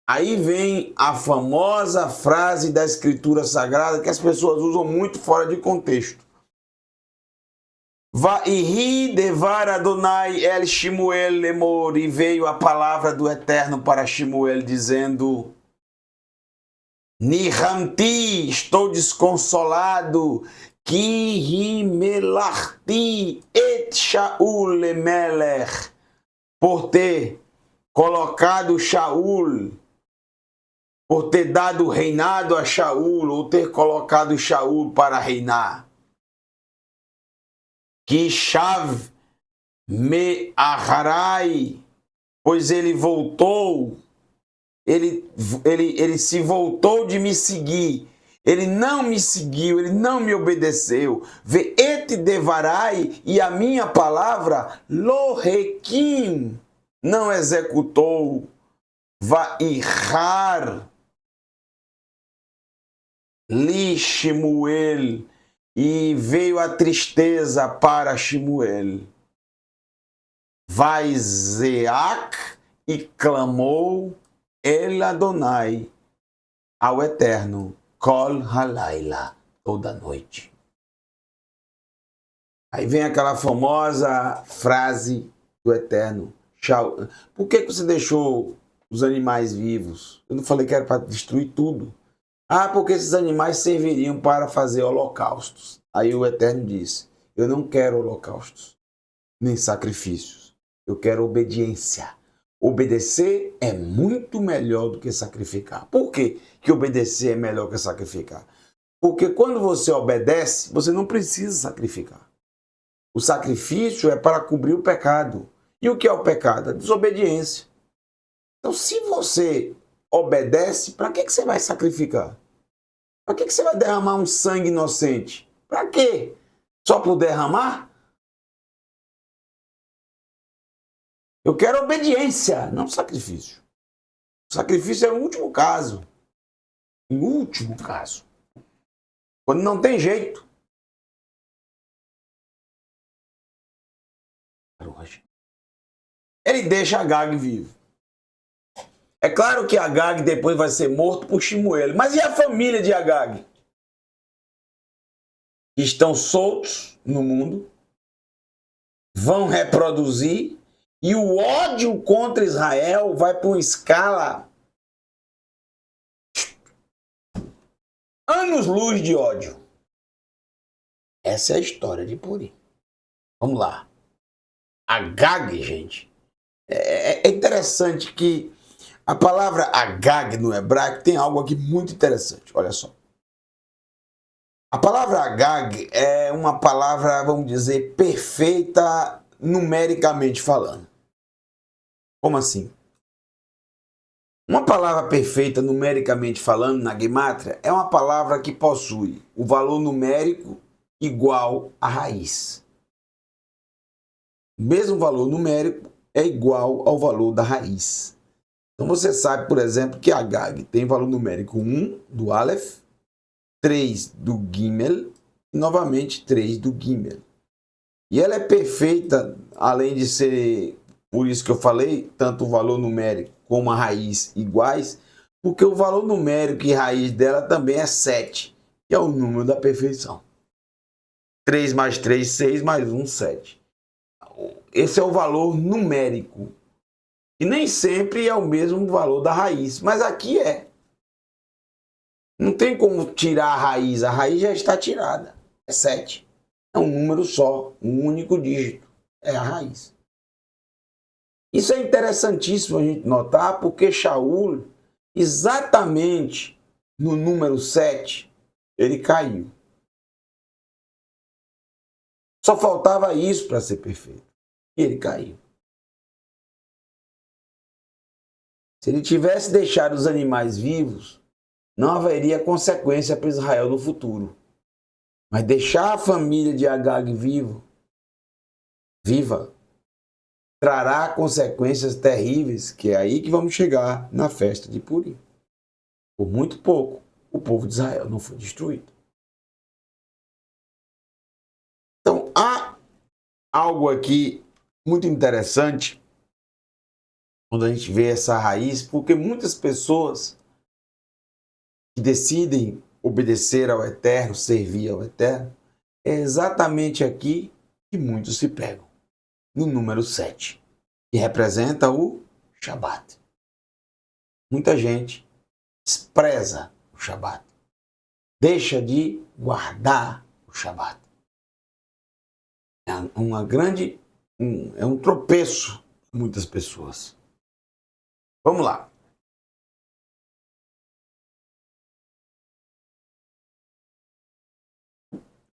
Aí vem a famosa frase da Escritura Sagrada que as pessoas usam muito fora de contexto. Vaihi devar Adonai el Shimuel lemor, e veio a palavra do Eterno para Shimuel dizendo: Nihamti, estou desconsolado, ki himelachti et Shaul lemelech, por ter colocado Shaul, por ter dado reinado a Shaul, ou ter colocado Shaul para reinar. Que Shav me aharai, pois ele voltou, ele se voltou de me seguir, ele não me seguiu, ele não me obedeceu. Ve'et devarai, e a minha palavra, lohekim, não executou. Vaihar li Shimuel, e veio a tristeza para Shimuel. Vaizeak, e clamou El Adonai ao Eterno, Kol Halaila, toda noite. Aí vem aquela famosa frase do Eterno: por que você deixou os animais vivos? Eu não falei que era para destruir tudo. Ah, porque esses animais serviriam para fazer holocaustos. Aí o Eterno disse: eu não quero holocaustos, nem sacrifícios. Eu quero obediência. Obedecer é muito melhor do que sacrificar. Por quê que obedecer é melhor que sacrificar? Porque quando você obedece, você não precisa sacrificar. O sacrifício é para cobrir o pecado. E o que é o pecado? A desobediência. Então, se você obedece, para que você vai sacrificar? Para que você vai derramar um sangue inocente? Para quê? Só por derramar? Eu quero obediência, não sacrifício. O sacrifício é o último caso. Em último caso. Quando não tem jeito. Ele deixa Agag vivo. É claro que Agag depois vai ser morto por Shimuel. Mas e a família de Agag? Estão soltos no mundo, vão reproduzir, e o ódio contra Israel vai para uma escala anos-luz de ódio. Essa é a história de Purim. Vamos lá. Agag, gente. É interessante que a palavra Agag no hebraico tem algo aqui muito interessante. Olha só. A palavra Agag é uma palavra, vamos dizer, perfeita numericamente falando. Como assim? Uma palavra perfeita numericamente falando na Gemátria é uma palavra que possui o valor numérico igual à raiz. O mesmo valor numérico é igual ao valor da raiz. Então você sabe, por exemplo, que Agag tem valor numérico 1 do Aleph, 3 do Gimel e novamente 3 do Gimel. E ela é perfeita, além de ser, por isso que eu falei, tanto o valor numérico com uma raiz iguais, porque o valor numérico e raiz dela também é 7, que é o número da perfeição. 3 mais 3, 6, mais 1, 7. Esse é o valor numérico. E nem sempre é o mesmo valor da raiz, mas aqui é. Não tem como tirar a raiz já está tirada. É 7. É um número só, um único dígito. É a raiz. Isso é interessantíssimo a gente notar, porque Shaul, exatamente no número 7, ele caiu. Só faltava isso para ser perfeito. E ele caiu. Se ele tivesse deixado os animais vivos, não haveria consequência para Israel no futuro. Mas deixar a família de Agag viva, trará consequências terríveis, que é aí que vamos chegar na festa de Purim. Por muito pouco, o povo de Israel não foi destruído. Então, há algo aqui muito interessante quando a gente vê essa raiz, porque muitas pessoas que decidem obedecer ao Eterno, servir ao Eterno, é exatamente aqui que muitos se pegam, no número 7, que representa o Shabat. Muita gente despreza o Shabat, deixa de guardar o Shabat. É um tropeço para muitas pessoas. Vamos lá.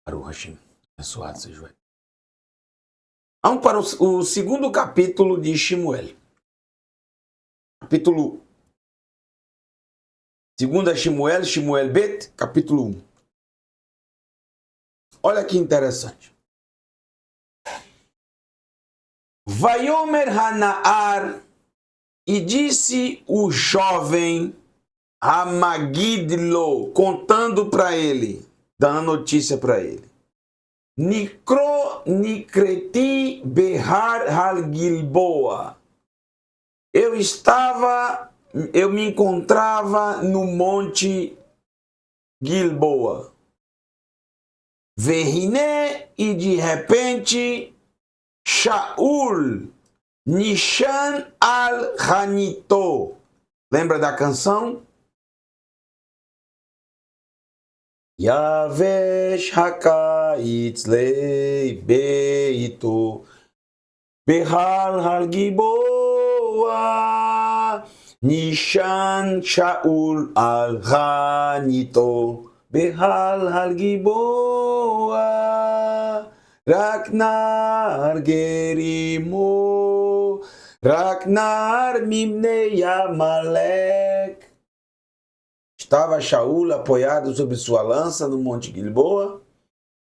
Baruch Hashem, abençoado seja o Eterno. Vamos para o segundo capítulo de Shemuel. Capítulo 2 Shemuel, Shemuel Bet, capítulo 1. Olha que interessante. Vaiomer Hanaar, e disse o jovem Hamagidlo, contando para ele, dando notícia para ele. Nikreti Behar Hal Gilboa. Eu me encontrava no monte Gilboa. Verine, e de repente, Shaul Nishan al-Hanito. Lembra da canção? Yavesh Hakaitz Lei Beito Behal Halgiboa Nishan Shaul al-Hanito Behal Halgiboa Ragnar Gerimo Ragnar Mimnei Amalek. Estava Shaul apoiado sobre sua lança no monte Gilboa,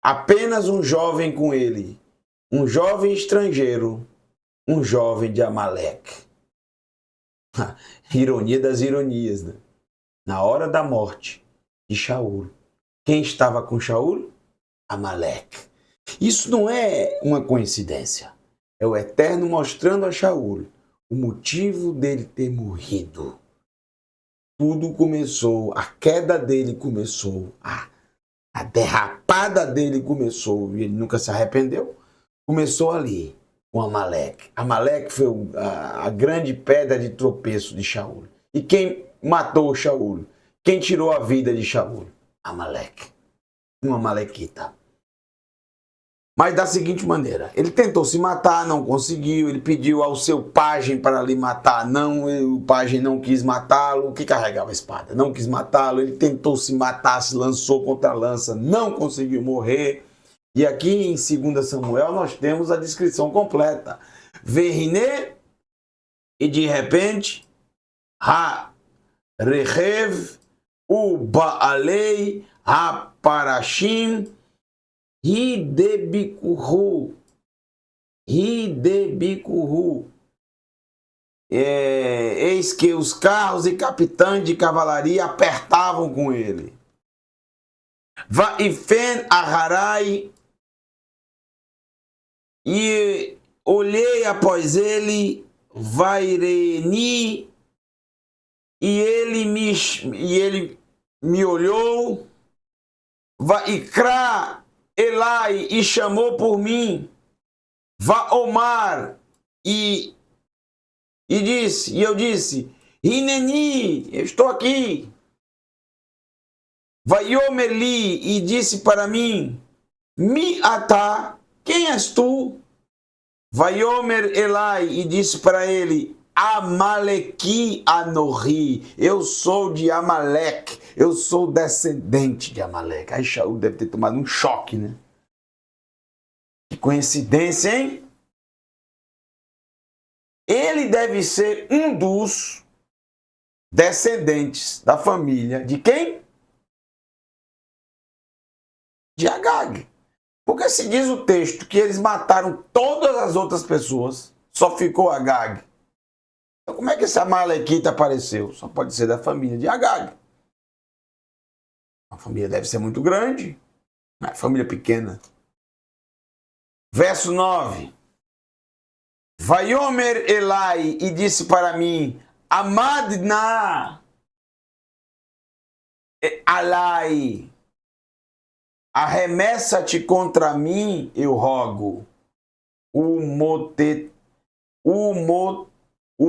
apenas um jovem com ele, um jovem estrangeiro, um jovem de Amaleque. Ironia das ironias, né? Na hora da morte de Shaul, quem estava com Shaul? Amaleque. Isso não é uma coincidência. É o Eterno mostrando a Shaul o motivo dele ter morrido. Tudo começou, a queda dele começou, a derrapada dele começou, e ele nunca se arrependeu. Começou ali, com Amaleque. Amaleque foi a grande pedra de tropeço de Shaul. E quem matou Shaul? Quem tirou a vida de Shaul? Amaleque. Uma amalequita. Mas da seguinte maneira, ele tentou se matar, não conseguiu, ele pediu ao seu pajem para lhe matar, não, o pajem não quis matá-lo, que carregava a espada, não quis matá-lo, ele tentou se matar, se lançou contra a lança, não conseguiu morrer. E aqui em 2 Samuel nós temos a descrição completa. Verine, e de repente, Ha-Rechev, o Baalei, Ha-Parashim, Hidebikuhu. Eis que os carros e capitães de cavalaria apertavam com ele. Vaifen Aharai, e olhei após ele, Vaireni, e ele me olhou, Vaikra Elai, e chamou por mim, Vaomar, e eu disse, Hineni, eu estou aqui. Vaiomeli, e disse para mim, Mi atá, quem és tu? Vaiomer Elai, e disse para ele, Amaleki Anorri, eu sou de Amaleque, eu sou descendente de Amaleque. Aí Shaul deve ter tomado um choque, né? Que coincidência, hein? Ele deve ser um dos descendentes da família de quem? De Agag. Porque se diz o texto que eles mataram todas as outras pessoas, só ficou Agag. Então como é que esse Amalequita apareceu? Só pode ser da família de Agag. A família deve ser muito grande, não é família pequena. Verso 9. Vaiomer Elai, e disse para mim, Amadna Alai, arremessa-te contra mim, eu rogo. O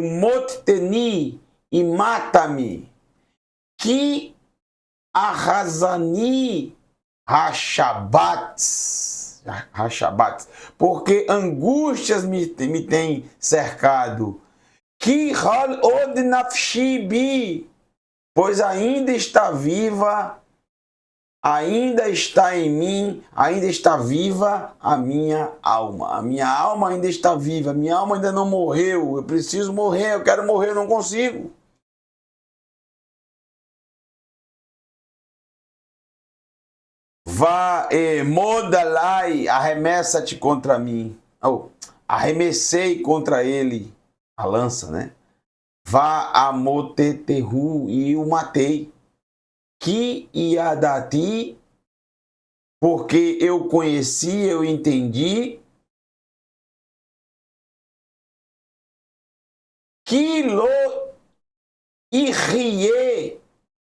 moteni, e mata-me. Que arrasani rachabates, porque angústias me têm cercado. Que hal od nafshi bi, pois ainda está viva, ainda está em mim, ainda está viva a minha alma. A minha alma ainda está viva, a minha alma ainda não morreu. Eu preciso morrer, eu quero morrer, eu não consigo. Vá, modalai, arremessa-te contra mim. Arremessei contra ele a lança, né? Vá a motetehu, e o matei. Que iadati, porque eu conheci, eu entendi. Que lo irrie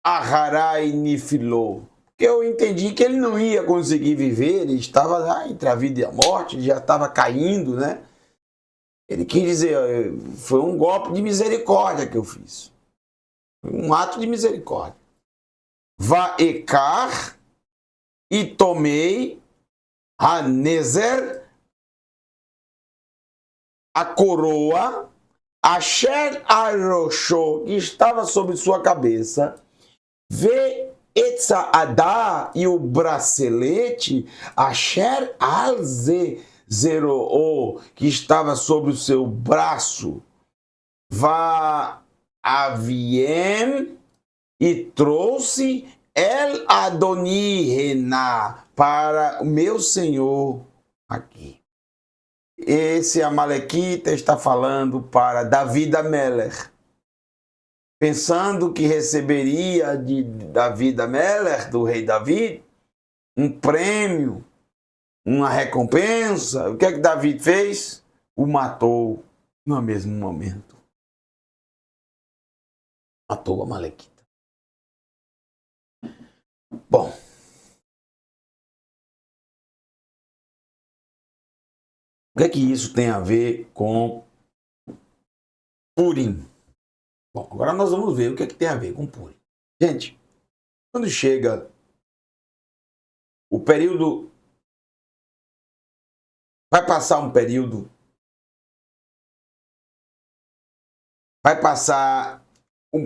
aharai nifilô. Porque eu entendi que ele não ia conseguir viver, ele estava lá entre a vida e a morte, ele já estava caindo, né? Ele quis dizer, foi um golpe de misericórdia que eu fiz. Foi um ato de misericórdia. Vaekar, e tomei Hanezer, a coroa, Asher Arosho, que estava sobre sua cabeça, Etzaadá, e o bracelete, Asher Alzeroo, que estava sobre o seu braço, Aviem, e trouxe El Adoni Rená para o meu senhor aqui. Esse Amalequita está falando para Davi Amelech, pensando que receberia de Davi Amelech, do rei Davi, um prêmio, uma recompensa. O que é que Davi fez? O matou no mesmo momento. Matou o Amalequita. Bom, o que é que isso tem a ver com Purim? Bom, agora nós vamos ver o que é que tem a ver com Purim. Gente, quando chega o período, vai passar um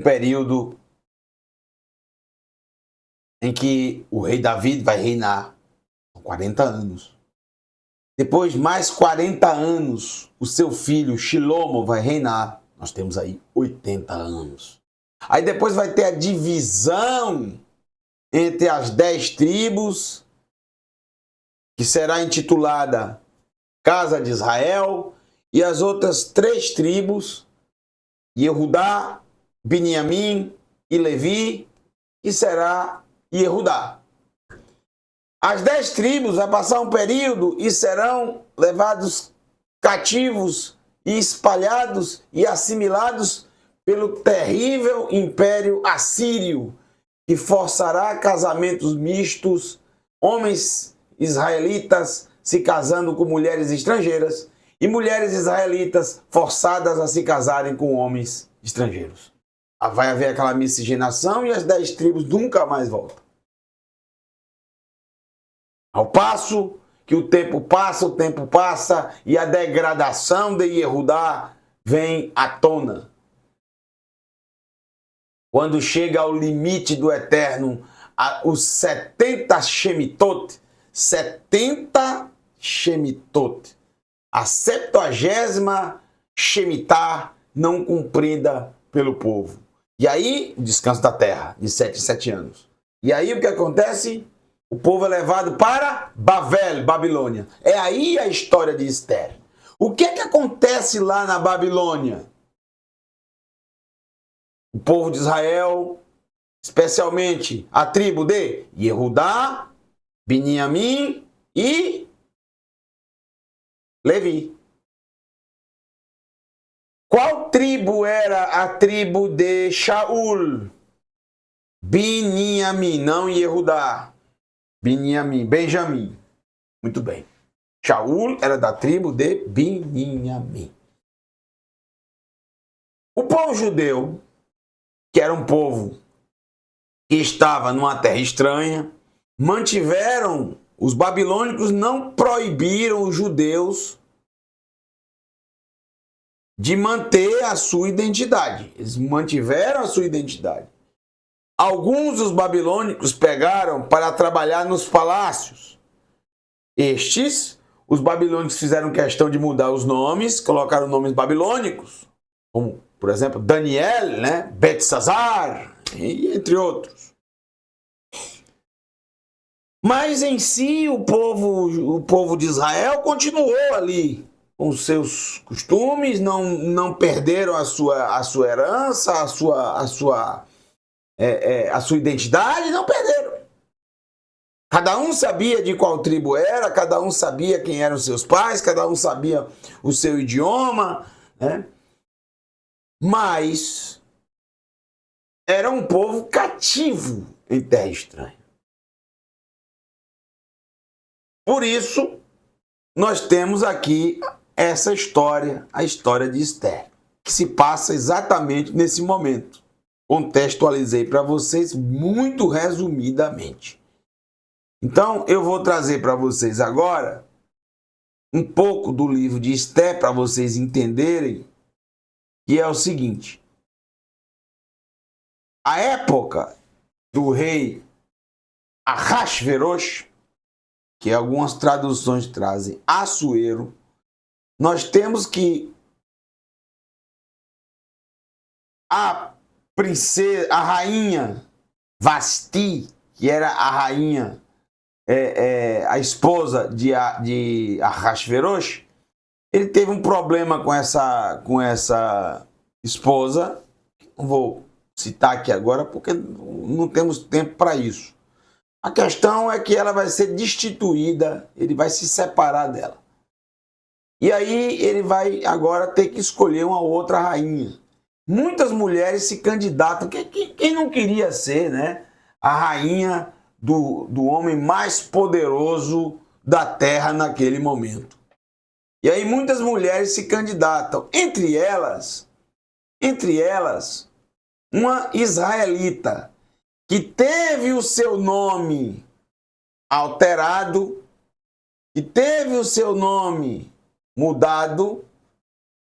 período, em que o rei Davi vai reinar 40 anos. Depois, mais 40 anos, o seu filho Shilomo vai reinar. Nós temos aí 80 anos. Aí depois vai ter a divisão entre as 10 tribos, que será intitulada Casa de Israel, e as outras 3 tribos, Yehudá, Beniamim e Levi, que será Yehudá. As 10 tribos vai passar um período e serão levados cativos e espalhados e assimilados pelo terrível império assírio, que forçará casamentos mistos, homens israelitas se casando com mulheres estrangeiras e mulheres israelitas forçadas a se casarem com homens estrangeiros. Vai haver aquela miscigenação e as 10 tribos nunca mais voltam. Ao passo que o tempo passa e a degradação de Yehudá vem à tona. Quando chega ao limite do eterno, os 70 Shemitot, a 70ª Shemitah não cumprida pelo povo. E aí, o descanso da terra, de 7 em 7 anos. E aí o que acontece? O povo é levado para Babel, Babilônia. É aí a história de Esther. O que é que acontece lá na Babilônia? O povo de Israel, especialmente a tribo de Yehudá, Beniamim e Levi. Qual tribo era a tribo de Shaul? Beniamim, não Yehudá. Beniamim, Benjamim. Muito bem. Shaul era da tribo de Beniamim. O povo judeu, que era um povo que estava numa terra estranha, mantiveram, os babilônicos não proibiram os judeus de manter a sua identidade. Eles mantiveram a sua identidade. Alguns dos babilônicos pegaram para trabalhar nos palácios. Os babilônicos fizeram questão de mudar os nomes, colocaram nomes babilônicos, como, por exemplo, Daniel, né? Belsazar, entre outros. Mas em si o povo de Israel continuou ali com os seus costumes, não perderam a sua herança, a sua identidade, não perderam. Cada um sabia de qual tribo era, cada um sabia quem eram seus pais, cada um sabia o seu idioma, né? Mas era um povo cativo em terra estranha. Por isso, nós temos aqui essa história, a história de Esther, que se passa exatamente nesse momento. Contextualizei para vocês muito resumidamente. Então, eu vou trazer para vocês agora um pouco do livro de Esther para vocês entenderem, que é o seguinte. A época do rei Ahasverosh, que algumas traduções trazem Assuero, nós temos que a rainha Vasti, que era a rainha, a esposa de Ahasverosh, ele teve um problema com essa esposa. Não vou citar aqui agora porque não temos tempo para isso. A questão é que ela vai ser destituída, ele vai se separar dela. E aí ele vai agora ter que escolher uma outra rainha. Muitas mulheres se candidatam, quem não queria ser, né, a rainha do homem mais poderoso da terra naquele momento. E aí muitas mulheres se candidatam, entre elas, uma israelita, que teve o seu nome alterado, que teve o seu nome mudado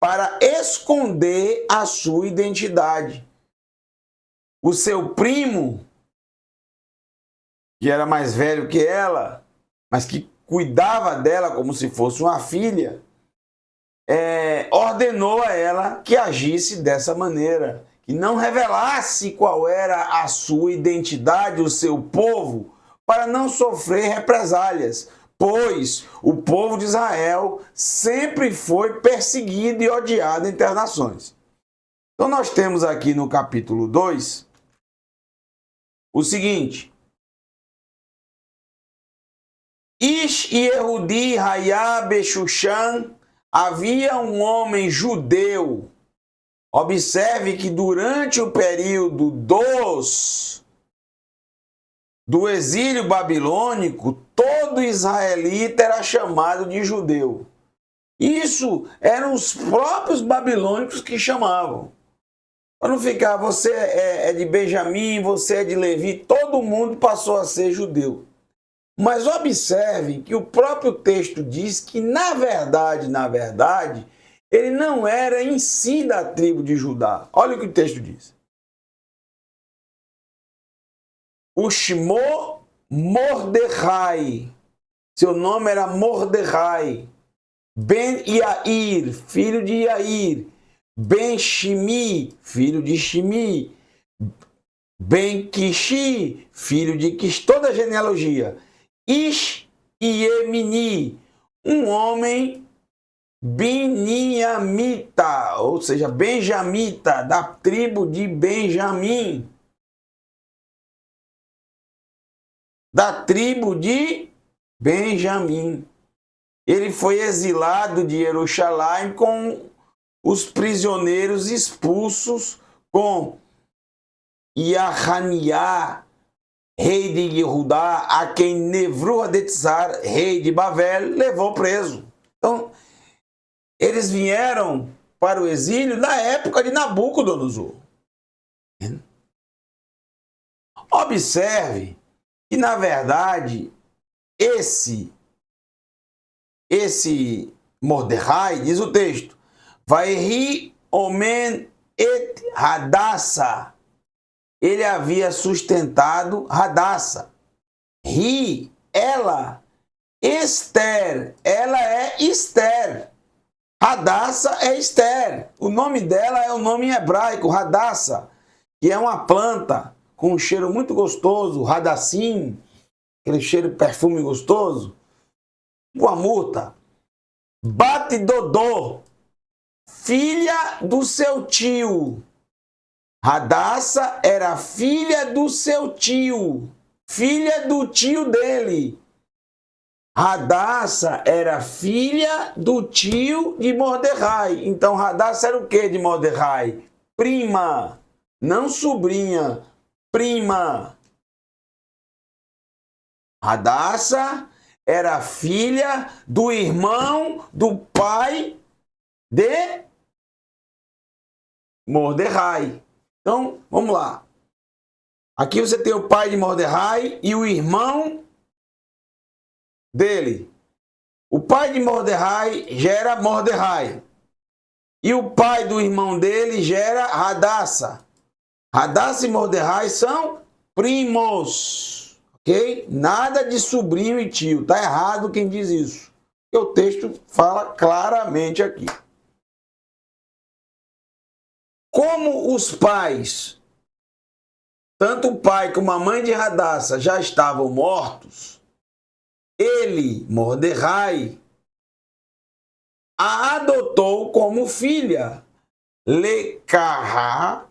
para esconder a sua identidade. O seu primo, que era mais velho que ela, mas que cuidava dela como se fosse uma filha, ordenou a ela que agisse dessa maneira, que não revelasse qual era a sua identidade, o seu povo, para não sofrer represálias, pois o povo de Israel sempre foi perseguido e odiado entre as nações. Então nós temos aqui no capítulo 2 o seguinte: Ish Yehudi Hayá Beshushan, havia um homem judeu Observe que durante o período do exílio babilônico, todo israelita era chamado de judeu. Isso eram os próprios babilônicos que chamavam. Para não ficar, você é de Benjamim, você é de Levi, todo mundo passou a ser judeu. Mas observe que o próprio texto diz que, na verdade, ele não era em si da tribo de Judá. Olha o que o texto diz. O Shmo Mordecai, seu nome era Mordecai, Ben Yair, filho de Yair, Ben Shimi, filho de Shimi, Ben Kishi, filho de Kish, toda a genealogia. Ish Yemini, um homem biniamita, ou seja, benjamita, da tribo de Benjamim. Da tribo de Benjamim. Ele foi exilado de Jerusalém com os prisioneiros expulsos, com Yahaniá, rei de Yehudá, a quem Nebuchadnezzar, rei de Babel, levou preso. Então, eles vieram para o exílio na época de Nabucodonosor. Observe que, na verdade, esse Mordecai, diz o texto, Vaihi Omen et Hadassah, ele havia sustentado Hadassah. Ri, ela, Esther, ela é Esther. Hadassah é Esther. O nome dela é o nome em hebraico, Hadassah, que é uma planta com um cheiro muito gostoso, Hadassim, aquele cheiro de perfume gostoso. Boa murta. Bate Dodô, filha do seu tio. Hadassah era filha do seu tio, filha do tio dele. Hadassah era filha do tio de Mordecai. Então Hadassah era o que de Mordecai? Prima, não sobrinha, prima. Hadassah era filha do irmão do pai de Mordecai. Então, vamos lá. Aqui você tem o pai de Mordecai e o irmão dele. O pai de Mordecai gera Mordecai. E o pai do irmão dele gera Hadassah. Hadassah e Mordecai são primos. Ok? Nada de sobrinho e tio. Está errado quem diz isso. Porque o texto fala claramente aqui. Como os pais, tanto o pai como a mãe de Hadassah, já estavam mortos, ele, Mordecai, a adotou como filha. Lekará,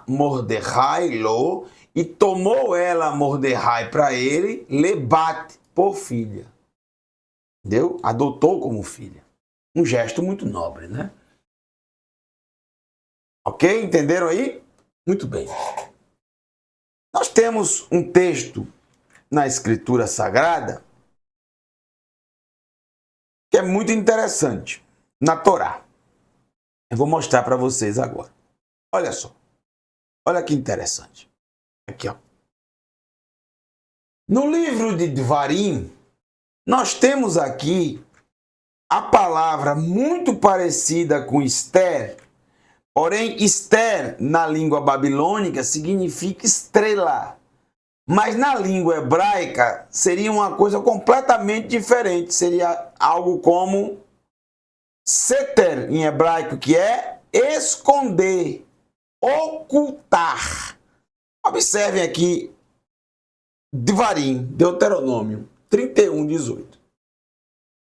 Mordecai, lo, e tomou ela, Mordecai, para ele, Lebat, por filha. Entendeu? Adotou como filha. Um gesto muito nobre, né? Ok? Entenderam aí? Muito bem. Nós temos um texto na Escritura Sagrada que é muito interessante, na Torá. Eu vou mostrar para vocês agora. Olha só. Olha que interessante. Aqui, ó. No livro de Dvarim, nós temos aqui a palavra muito parecida com Esther. Porém, Esther, na língua babilônica, significa estrela. Mas na língua hebraica, seria uma coisa completamente diferente. Seria algo como seter, em hebraico, que é esconder, ocultar. Observem aqui, Dvarim, Deuteronômio 31:18.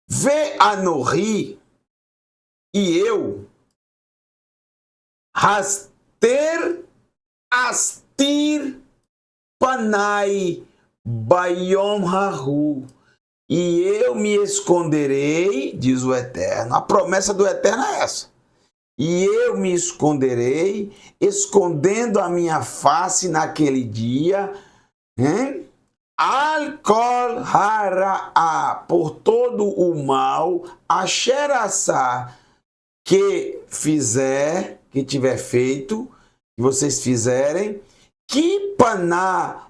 Vê Anohi, e eu, Raster Astir Panai Bayom Hahu, e eu me esconderei, diz o Eterno. A promessa do Eterno é essa. e eu me esconderei, escondendo a minha face naquele dia, hein? Al-Kol Hara'a, por todo o mal, Asher Assá, que tiver feito, que vocês fizerem, que paná,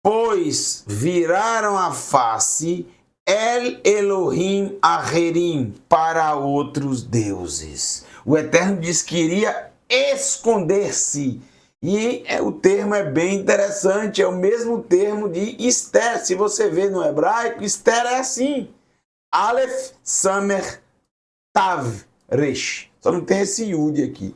pois viraram a face, El Elohim Aherim, para outros deuses. O Eterno diz que iria esconder-se. E o termo é bem interessante, é o mesmo termo de Esther. Se você vê no hebraico, Esther é assim. Aleph, Samer, Tav, Resh. Só não tem esse Yud aqui.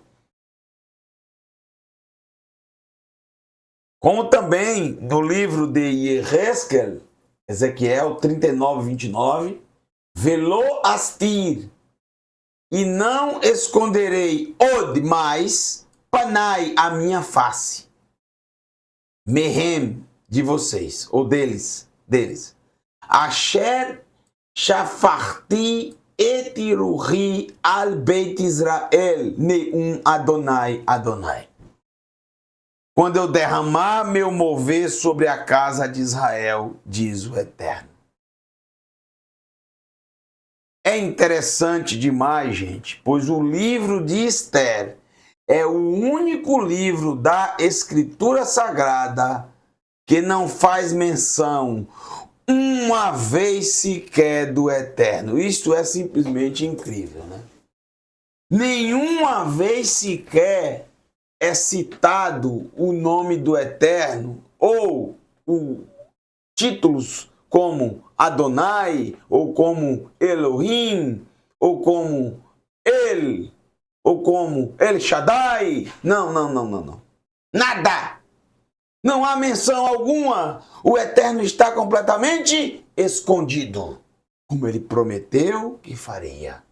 Como também no livro de Yehezkel, Ezequiel 39, 29, Velo astir, e não esconderei od mais, panai, a minha face, mehem, de vocês, ou deles, Asher shafarti etiruhi al Beit Israel, neum Adonai, Adonai. Quando eu derramar meu mover sobre a casa de Israel, diz o Eterno. É interessante demais, gente, pois o livro de Esther é o único livro da Escritura Sagrada que não faz menção uma vez sequer do Eterno. Isto é simplesmente incrível, né? Nenhuma vez sequer é citado o nome do Eterno ou títulos como Adonai, ou como Elohim, ou como El Shaddai. Não. Nada! Não há menção alguma. O Eterno está completamente escondido, como ele prometeu que faria.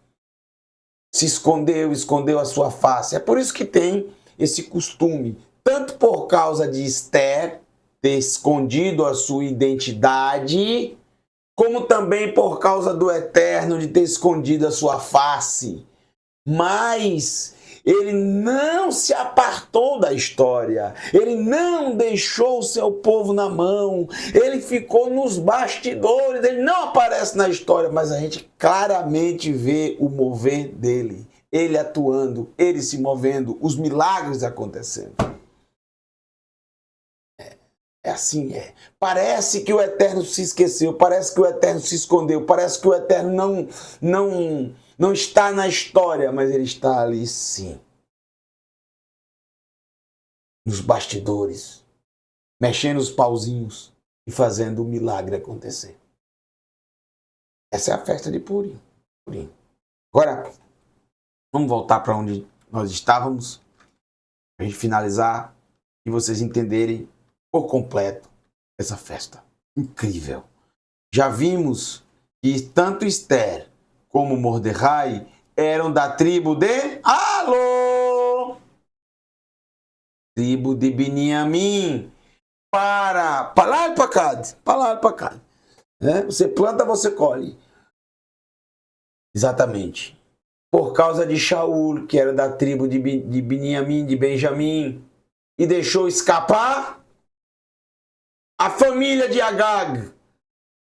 Se escondeu a sua face. É por isso que tem esse costume, tanto por causa de Esther ter escondido a sua identidade, como também por causa do Eterno de ter escondido a sua face. Mas ele não se apartou da história, ele não deixou o seu povo na mão, ele ficou nos bastidores, ele não aparece na história, mas a gente claramente vê o mover dele. Ele atuando, ele se movendo, os milagres acontecendo. É assim, é. Parece que o Eterno se esqueceu, parece que o Eterno se escondeu, parece que o Eterno não está na história, mas ele está ali sim. Nos bastidores, mexendo os pauzinhos e fazendo o milagre acontecer. Essa é a festa de Purim. Agora, vamos voltar para onde nós estávamos, para a gente finalizar e vocês entenderem por completo essa festa incrível. Já vimos que tanto Esther como Mordecai eram da tribo de tribo de Beniamim. Para lá e para cá. Você planta, você colhe. Exatamente. Por causa de Shaul, que era da tribo de Beniamim, de Benjamim, e deixou escapar a família de Agag.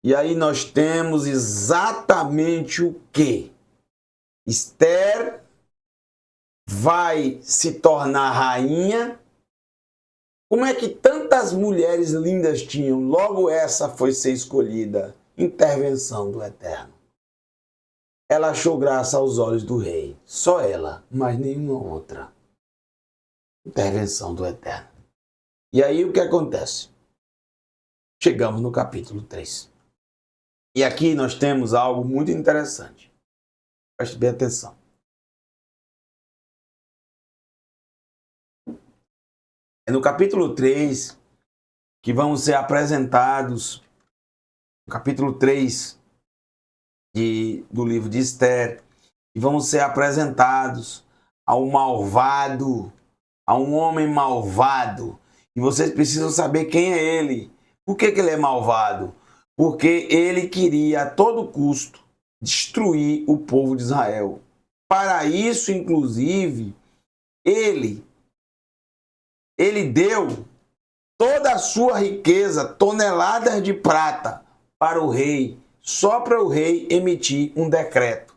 E aí nós temos exatamente o que? Esther vai se tornar rainha. Como é que tantas mulheres lindas tinham? Logo essa foi ser escolhida. Intervenção do Eterno. Ela achou graça aos olhos do rei. Só ela, mas nenhuma outra. Intervenção do Eterno. E aí o que acontece? Chegamos no capítulo 3. E aqui nós temos algo muito interessante. Preste bem atenção. É no capítulo 3 que vamos ser apresentados, no capítulo 3 do livro de Esther, e vamos ser apresentados a um malvado, a um homem malvado. E vocês precisam saber quem é ele. Por que ele é malvado? Porque ele queria a todo custo destruir o povo de Israel. Para isso, inclusive, ele deu toda a sua riqueza, toneladas de prata, para o rei, só para o rei emitir um decreto.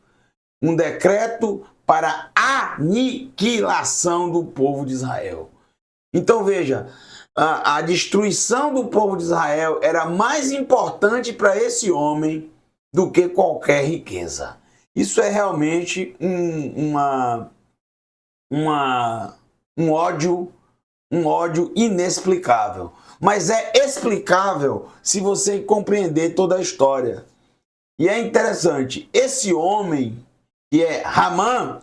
Um decreto para a aniquilação do povo de Israel. Então veja, a destruição do povo de Israel era mais importante para esse homem do que qualquer riqueza. Isso é realmente um ódio inexplicável. Mas é explicável se você compreender toda a história. E é interessante, esse homem, que é Ramã,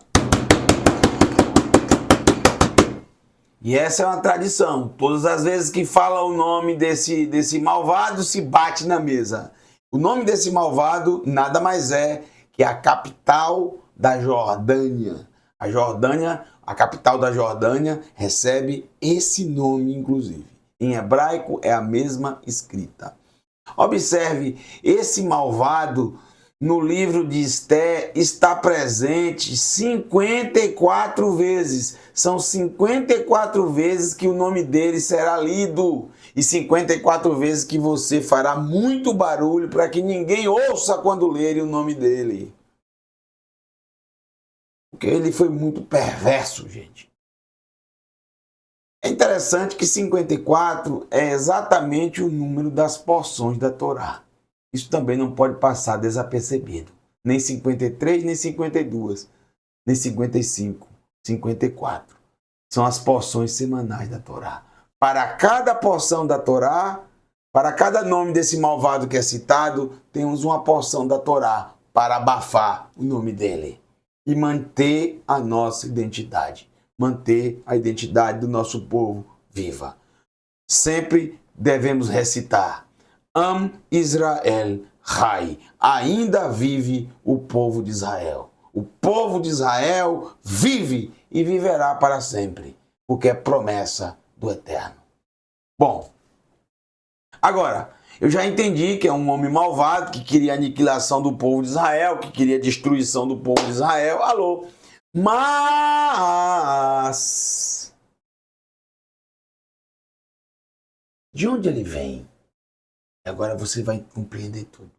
e essa é uma tradição, todas as vezes que fala o nome desse malvado, se bate na mesa. O nome desse malvado nada mais é que a capital da Jordânia. A Jordânia, a capital da Jordânia, recebe esse nome, inclusive. Em hebraico é a mesma escrita. Observe, esse malvado no livro de Esté está presente 54 vezes. São 54 vezes que o nome dele será lido. E 54 vezes que você fará muito barulho para que ninguém ouça quando lerem o nome dele. Porque ele foi muito perverso, gente. É interessante que 54 é exatamente o número das porções da Torá. Isso também não pode passar desapercebido. Nem 53, nem 52, nem 55, 54. São as porções semanais da Torá. Para cada porção da Torá, para cada nome desse malvado que é citado, temos uma porção da Torá para abafar o nome dele e manter a nossa identidade, manter a identidade do nosso povo viva. Sempre devemos recitar: Am Israel Chai. Ainda vive o povo de Israel. O povo de Israel vive e viverá para sempre, porque é promessa do Eterno. Bom, agora, eu já entendi que é um homem malvado, que queria a aniquilação do povo de Israel, que queria a destruição do povo de Israel. Alô? Mas de onde ele vem? Agora você vai compreender tudo.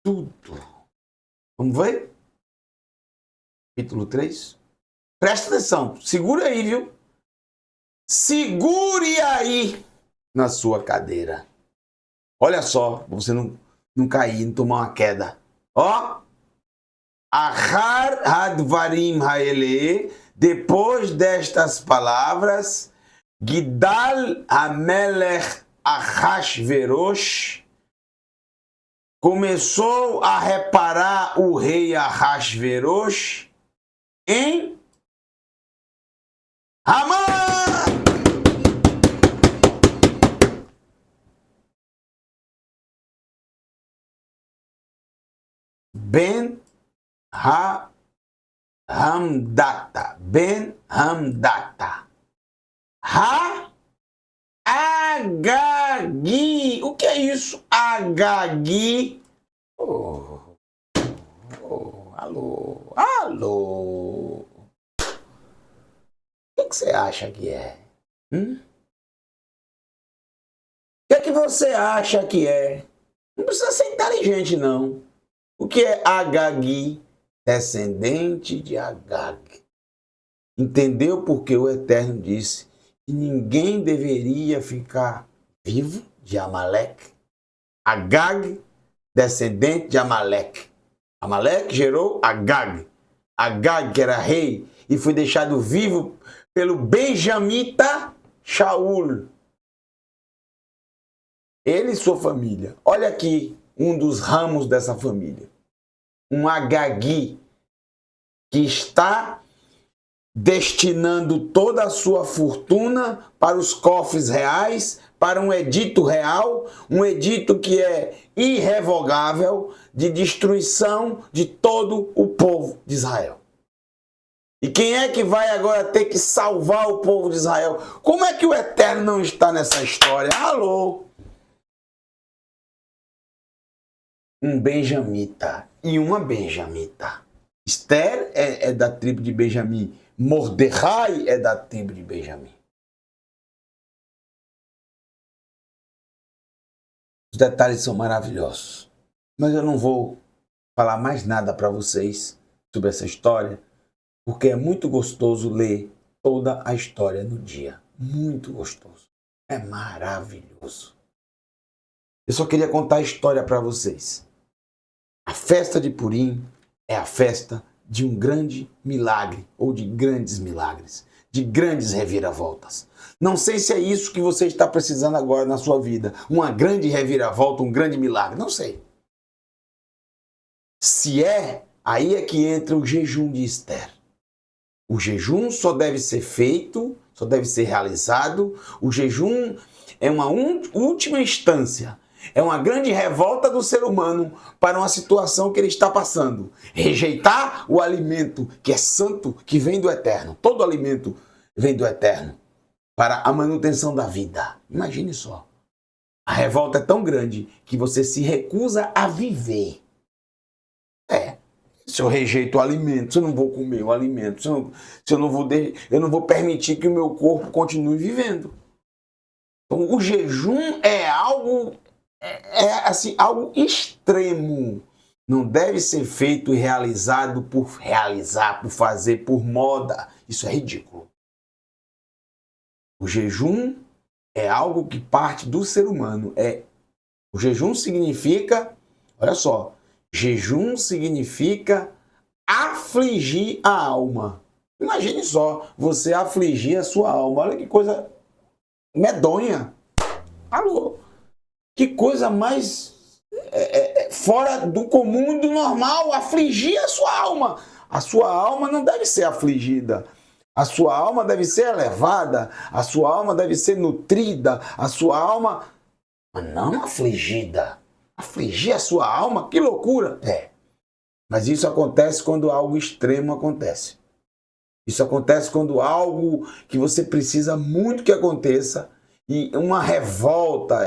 Tudo. Vamos ver? Capítulo 3. Presta atenção. Segura aí, viu? Segure aí na sua cadeira. Olha só, pra você não cair, não tomar uma queda. Ó. Ahar hadvarim haele. Depois destas palavras, Gidal Hamelech Ahasverosh começou a reparar o rei Ahasverosh em Ramã. Ben Hamdata. Ben Hamdata. Agagi. O que é isso? Agagi. Alô. O que você acha que é? O que você acha que é? Não precisa ser inteligente, não. O que é Agagi? Descendente de Agag. Entendeu porque o Eterno disse que ninguém deveria ficar vivo de Amaleque? Agag, descendente de Amaleque. Amaleque gerou Agag. Agag, que era rei, e foi deixado vivo pelo benjamita Shaul. Ele e sua família. Olha aqui um dos ramos dessa família. Um Agagi que está destinando toda a sua fortuna para os cofres reais, para um edito real, um edito que é irrevogável de destruição de todo o povo de Israel. E quem é que vai agora ter que salvar o povo de Israel? Como é que o Eterno não está nessa história? Alô? um benjamita e uma benjamita. Esther é da tribo de Benjamim. Mordecai é da tribo de Benjamim. Os detalhes são maravilhosos. Mas eu não vou falar mais nada para vocês sobre essa história, porque é muito gostoso ler toda a história no dia. Muito gostoso. É maravilhoso. Eu só queria contar a história para vocês. A festa de Purim é a festa de um grande milagre, ou de grandes milagres, de grandes reviravoltas. Não sei se é isso que você está precisando agora na sua vida, uma grande reviravolta, um grande milagre, não sei. Se é, aí é que entra o jejum de Esther. O jejum só deve ser feito, só deve ser realizado, o jejum é uma última instância. É uma grande revolta do ser humano para uma situação que ele está passando. Rejeitar o alimento que é santo, que vem do eterno. Todo alimento vem do eterno para a manutenção da vida. Imagine só. A revolta é tão grande que você se recusa a viver. Se eu rejeito o alimento, se eu não vou comer o alimento, se eu não vou permitir que o meu corpo continue vivendo. Então, o jejum é algo assim, algo extremo. Não deve ser feito e realizado por realizar, por fazer, por moda. Isso é ridículo. O jejum é algo que parte do ser humano. O jejum significa, olha só, jejum significa afligir a alma. Imagine só, você afligir a sua alma. Olha que coisa medonha. Alô? Que coisa mais fora do comum e do normal, afligir a sua alma. A sua alma não deve ser afligida. A sua alma deve ser elevada. A sua alma deve ser nutrida. A sua alma, mas não afligida. Afligir a sua alma? Que loucura! Mas isso acontece quando algo extremo acontece. Isso acontece quando algo que você precisa muito que aconteça e uma revolta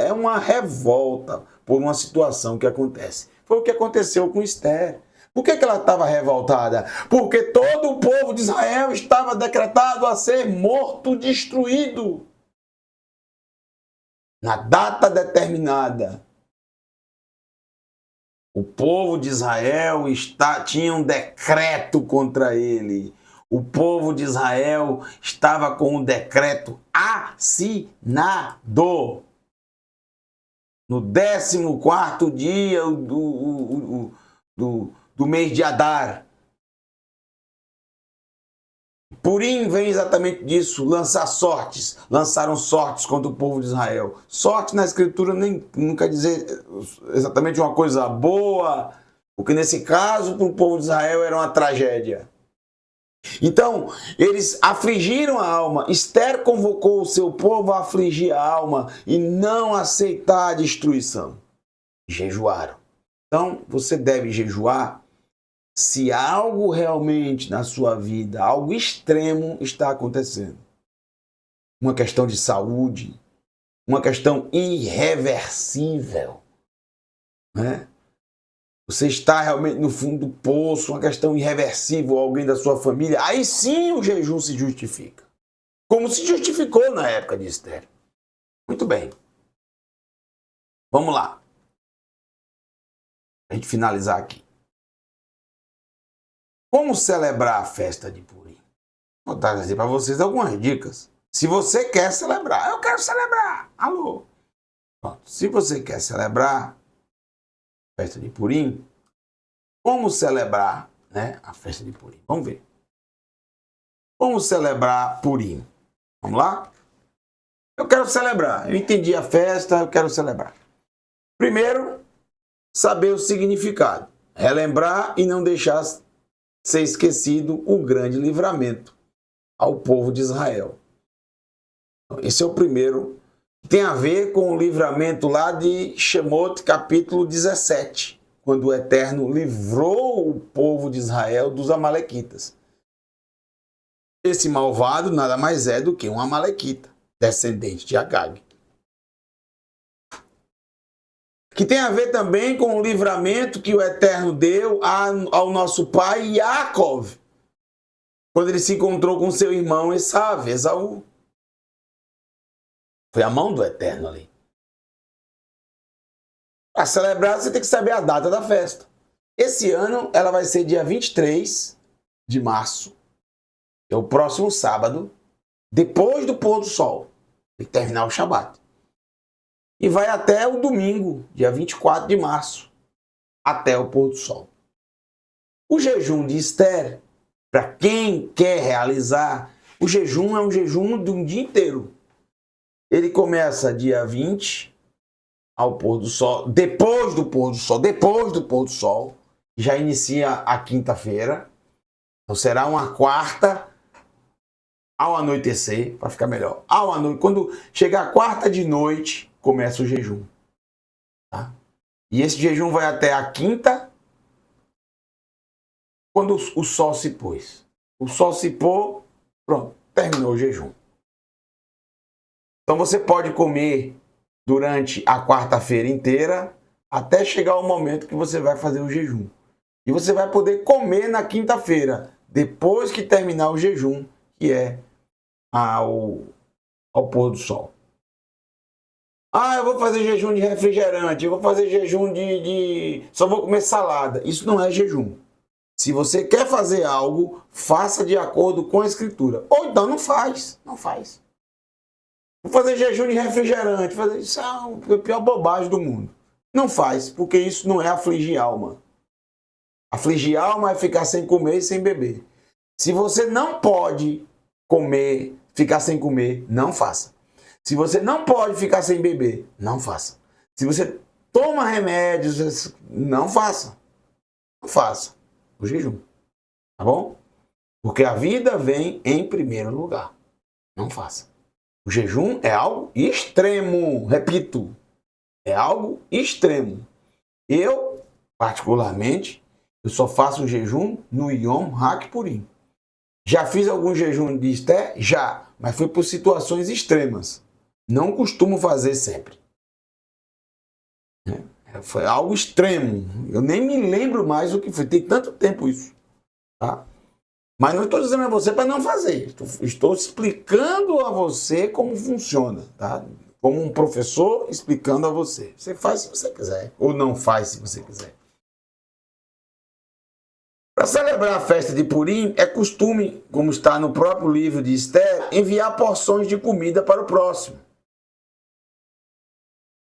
por uma situação que acontece. Foi o que aconteceu com Esther. Por que ela estava revoltada? Porque todo o povo de Israel estava decretado a ser morto, destruído. Na data determinada. O povo de Israel tinha um decreto contra ele. O povo de Israel estava com o decreto assinado. No 14º dia do mês de Adar. Purim vem exatamente disso, lançar sortes. Lançaram sortes contra o povo de Israel. Sorte na escritura não quer dizer exatamente uma coisa boa, porque nesse caso, para o povo de Israel, era uma tragédia. Então, eles afligiram a alma. Esther convocou o seu povo a afligir a alma e não aceitar a destruição. Jejuaram. Então, você deve jejuar se algo realmente na sua vida, algo extremo está acontecendo. Uma questão de saúde, uma questão irreversível, né? Você está realmente no fundo do poço, uma questão irreversível, alguém da sua família, aí sim o jejum se justifica. Como se justificou na época de Esther. Muito bem. Vamos lá. A gente finalizar aqui. Como celebrar a festa de Purim? Vou trazer para vocês algumas dicas. Se você quer celebrar, eu quero celebrar. Alô? Pronto. Se você quer celebrar a festa de Purim, como celebrar, né, a festa de Purim? Vamos ver. Como celebrar Purim? Vamos lá? Eu quero celebrar. Eu entendi a festa, eu quero celebrar. Primeiro, saber o significado. Relembrar e não deixar ser esquecido o grande livramento ao povo de Israel. Esse é o primeiro. Tem a ver com o livramento lá de Shemot, capítulo 17, quando o Eterno livrou o povo de Israel dos amalequitas. Esse malvado nada mais é do que um amalequita, descendente de Agag. que tem a ver também com o livramento que o Eterno deu ao nosso pai Yaakov, quando ele se encontrou com seu irmão Esaú. Foi a mão do Eterno ali. Para celebrar, você tem que saber a data da festa. Esse ano, ela vai ser dia 23 de março. É o próximo sábado, depois do pôr do sol. Tem que terminar o Shabat. E vai até o domingo, dia 24 de março, até o pôr do sol. O jejum de Esther, para quem quer realizar, o jejum é um jejum de um dia inteiro. Ele começa dia 20 ao pôr do sol, depois do pôr do sol, já inicia a quinta-feira. Então será uma quarta ao anoitecer, para ficar melhor. Quando chegar a quarta de noite, começa o jejum. Tá? E esse jejum vai até a quinta, quando o sol se pôs. O sol se pôr, pronto, terminou o jejum. Então você pode comer durante a quarta-feira inteira, até chegar o momento que você vai fazer o jejum. E você vai poder comer na quinta-feira, depois que terminar o jejum, que é ao pôr do sol. Eu vou fazer jejum de refrigerante, eu vou fazer jejum só vou comer salada. Isso não é jejum. Se você quer fazer algo, faça de acordo com a Escritura. Ou então não faz. Vou fazer jejum de refrigerante, isso é a pior bobagem do mundo. Não faz, porque isso não é afligir alma. Afligir alma é ficar sem comer e sem beber. Se você não pode comer, ficar sem comer, não faça. Se você não pode ficar sem beber, não faça. Se você toma remédios, não faça. Não faça o jejum. Tá bom? Porque a vida vem em primeiro lugar. Não faça. O jejum é algo extremo. Repito, é algo extremo. Eu, particularmente, eu só faço o jejum no Yom HaKippurim. Já fiz algum jejum de Esther? Já, mas foi por situações extremas. Não costumo fazer sempre. Foi algo extremo. Eu nem me lembro mais o que foi. Tem tanto tempo isso. Tá? Mas não estou dizendo a você para não fazer. Estou explicando a você como funciona. Tá? Como um professor explicando a você. Você faz se você quiser. Ou não faz se você quiser. Para celebrar a festa de Purim, é costume, como está no próprio livro de Esther, enviar porções de comida para o próximo.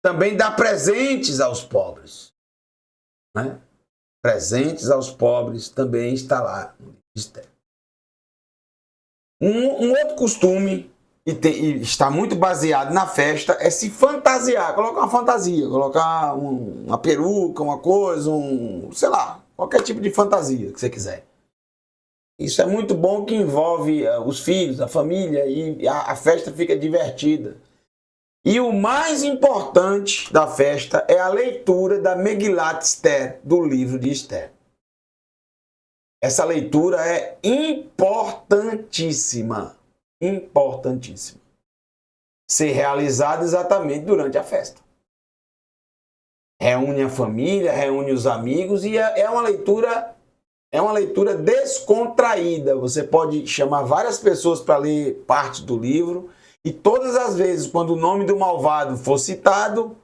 Também dar presentes aos pobres. Né? Presentes aos pobres também está lá no livro de Esther. Um outro costume, e está muito baseado na festa, é se fantasiar. Colocar uma fantasia, colocar uma peruca, uma coisa, sei lá, qualquer tipo de fantasia que você quiser. Isso é muito bom, que envolve os filhos, a família, e a festa fica divertida. E o mais importante da festa é a leitura da Megilat Esther, do livro de Esther. Essa leitura é importantíssima. Importantíssima. Ser realizada exatamente durante a festa. Reúne a família, reúne os amigos, e é uma leitura descontraída. Você pode chamar várias pessoas para ler parte do livro, e todas as vezes, quando o nome do malvado for citado,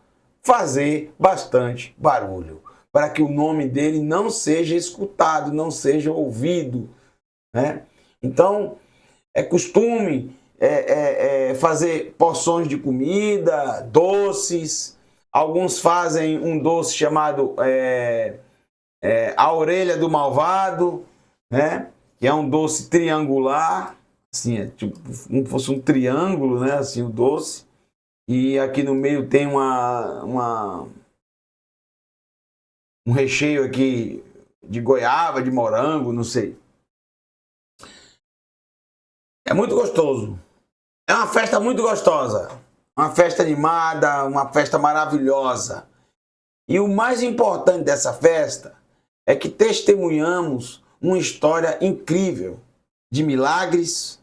fazer bastante barulho, para que o nome dele não seja escutado, não seja ouvido. Né? Então, é costume fazer porções de comida, doces. Alguns fazem um doce chamado a orelha do malvado, né? Que é um doce triangular, assim, é tipo como fosse um triângulo, né? Assim, o doce. E aqui no meio tem um recheio aqui de goiaba, de morango, não sei. É muito gostoso. É uma festa muito gostosa. Uma festa animada, uma festa maravilhosa. E o mais importante dessa festa é que testemunhamos uma história incrível de milagres,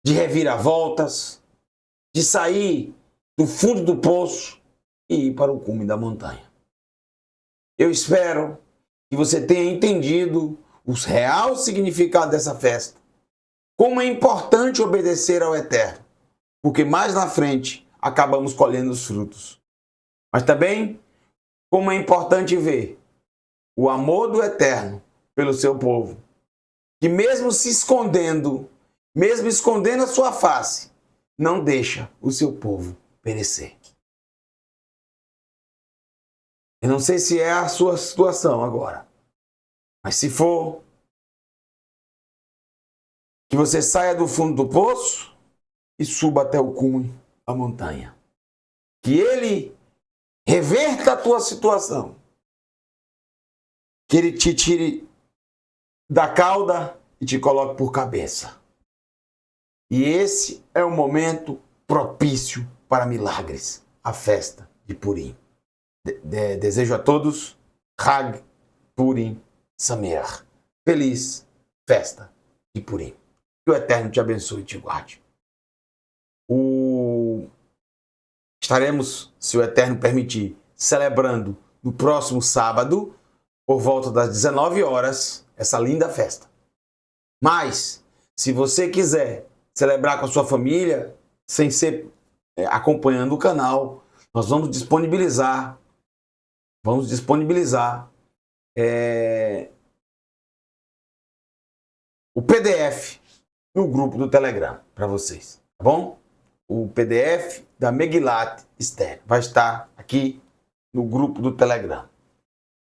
de reviravoltas, de sair do fundo do poço e ir para o cume da montanha. Eu espero que você tenha entendido o real significado dessa festa. Como é importante obedecer ao Eterno, porque mais na frente acabamos colhendo os frutos. Mas também, como é importante ver o amor do Eterno pelo seu povo, que mesmo se escondendo, mesmo escondendo a sua face, não deixa o seu povo perecer. Eu não sei se é a sua situação agora, mas se for, que você saia do fundo do poço e suba até o cume da montanha. Que Ele reverta a tua situação. Que Ele te tire da cauda e te coloque por cabeça. E esse é o momento propício para milagres, a festa de Purim. Desejo a todos Hag Purim Sameach. Feliz festa de Purim. Que o Eterno te abençoe e te guarde. Estaremos, se o Eterno permitir, celebrando no próximo sábado, por volta das 19 horas, essa linda festa. Mas, se você quiser celebrar com a sua família, sem ser acompanhando o canal, nós vamos disponibilizar o PDF no grupo do Telegram para vocês, tá bom? O PDF da Megilat Esther vai estar aqui no grupo do Telegram.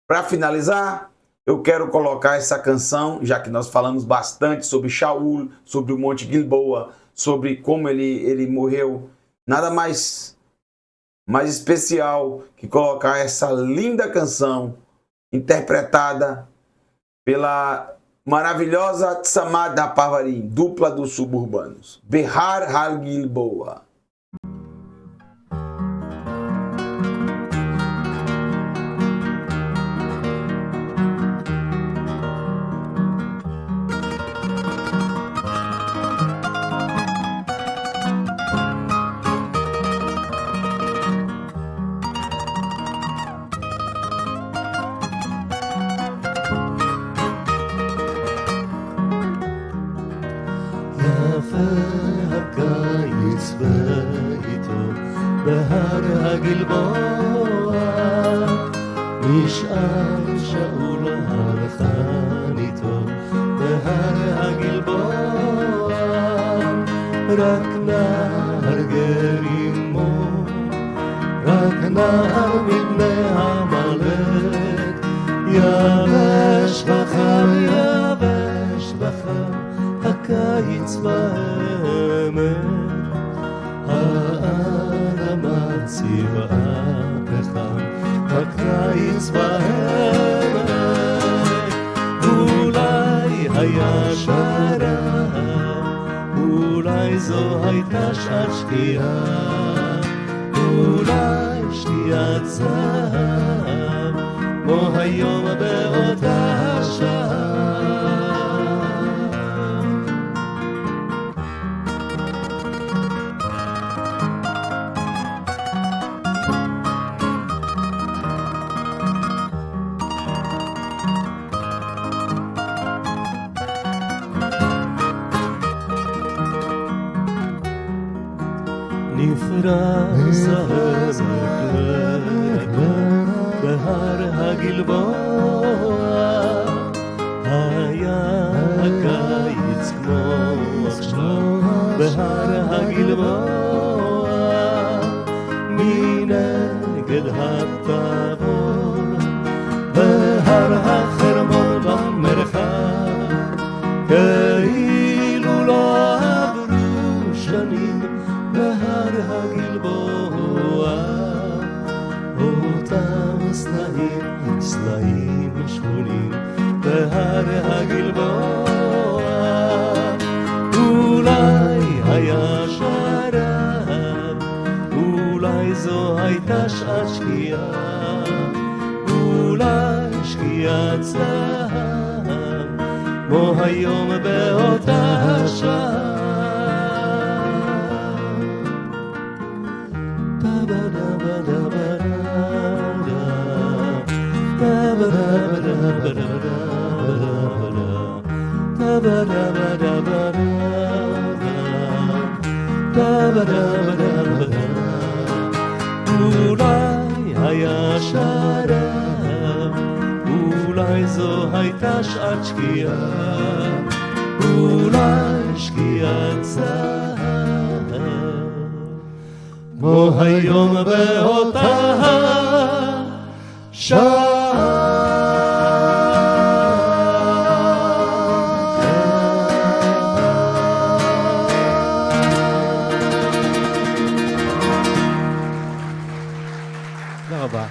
Para finalizar, eu quero colocar essa canção, já que nós falamos bastante sobre Shaul, sobre o Monte Gilboa, sobre como ele morreu. Nada mais especial que colocar essa linda canção interpretada pela maravilhosa Tzamad Parvarim, dupla dos suburbanos. Behar Hal Gilboa. הקיץ ואיתו בהר הגלבוע נשאר שאול הלחן איתו בהר הגלבוע רק נער גרימו רק נער מבני עמלק יבש וחם יבש וחם הקיץ והאמת האדמה צבעה פחם הקיץ והאמת אולי היה שרב אולי זו הייתה שעת שקיעה אולי שקיעת זהב כמו היום באותה שעה נפרס הזקלק בהר הגלבוע היה הקיץ כמו עכשיו בהר הגלבוע מנגד התבור בהר החרמון במרחב כאילו לא עברו שנים בהר הגלבוע אותם סלעים שחונים בהר הגלבוע אולי היה שרב אולי זו הייתה שעת שקיעה אולי שקיעת זהב כמו היום באותה שעה da ba da ba da ba da אולי היה שרב, אולי זו הייתה שעת שקיעה, אולי שקיעת זהב, כמו היום באותה שעה. תודה רבה.